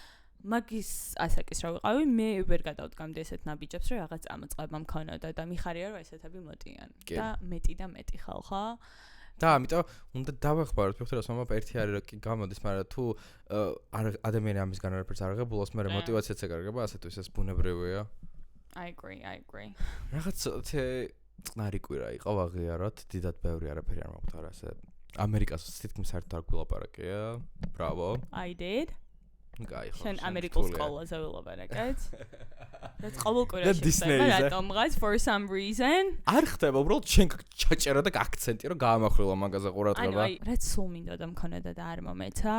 [SPEAKER 2] მაგის ასაკის რა ვიყავი, მე ვერ გადავდგამდი ესეთ ნაბიჯებს, რომ რაღაც წამოწყება მქონოდა და მიხარია რომ ესეთები მოდიან. და მეტი ხალხო.
[SPEAKER 1] და ამიტომ უნდა დავეხმაროთ, ფიქრობ რომ მომაბ ერთი არის რომ კი გამოდის, მაგრამ თუ ადამიანი ამისგან არაფერს არ აღებულოს, მე მოტივაციაც ეკარგება, ასე თუ ეს ბუნებრივია.
[SPEAKER 2] I agree.
[SPEAKER 1] რაღაც წყნარი კვირა იყო ვაღიაროთ, დიდად ბევრი არაფერი არ მოხდა ასე. ამერიკას თითქმის საერთოდ არ გულაპარაკია. Bravo.
[SPEAKER 2] I did.
[SPEAKER 1] კაი ხო.
[SPEAKER 2] შენ ამერიკულ სკოლაზე ვილაპარაკეთ. რაც ყოველ კვირაში ხდება რატომღაც for some reason.
[SPEAKER 1] არ ხდება, უბრალოდ შენ ჩაჭერა და აქცენტი რომ გაამახვილო მაგაზე ყურადღება.
[SPEAKER 2] აი, რაც სულ მინდა და მქონოდა და არ მომეცა,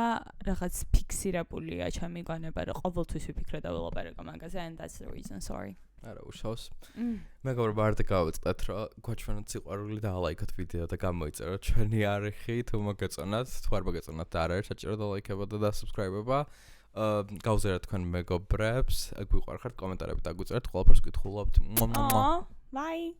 [SPEAKER 2] რაღაც ფიქსირებულია ჩემი გონება, რომ ყოველთვის ვიფიქრე და ვილაპარაკო მაგაზე and that's the reason, sorry.
[SPEAKER 1] არა უშავს. მეგობრებო არ დავიწყეთ რომ გვაჩვენოთ სიყვარული და ალაიქოთ ვიდეო და გამოიწეროთ ჩვენი არხი თუ მოგეწონათ, თუ არ მოგეწონათ და არ არის საჭირო და ლაიქება და subscribe-ება. გავზერეთ თქვენ მეგობრებს, გვიყვარხართ კომენტარებით დაგვიწერეთ, ყველაფერს გითხულობთ.
[SPEAKER 2] Bye.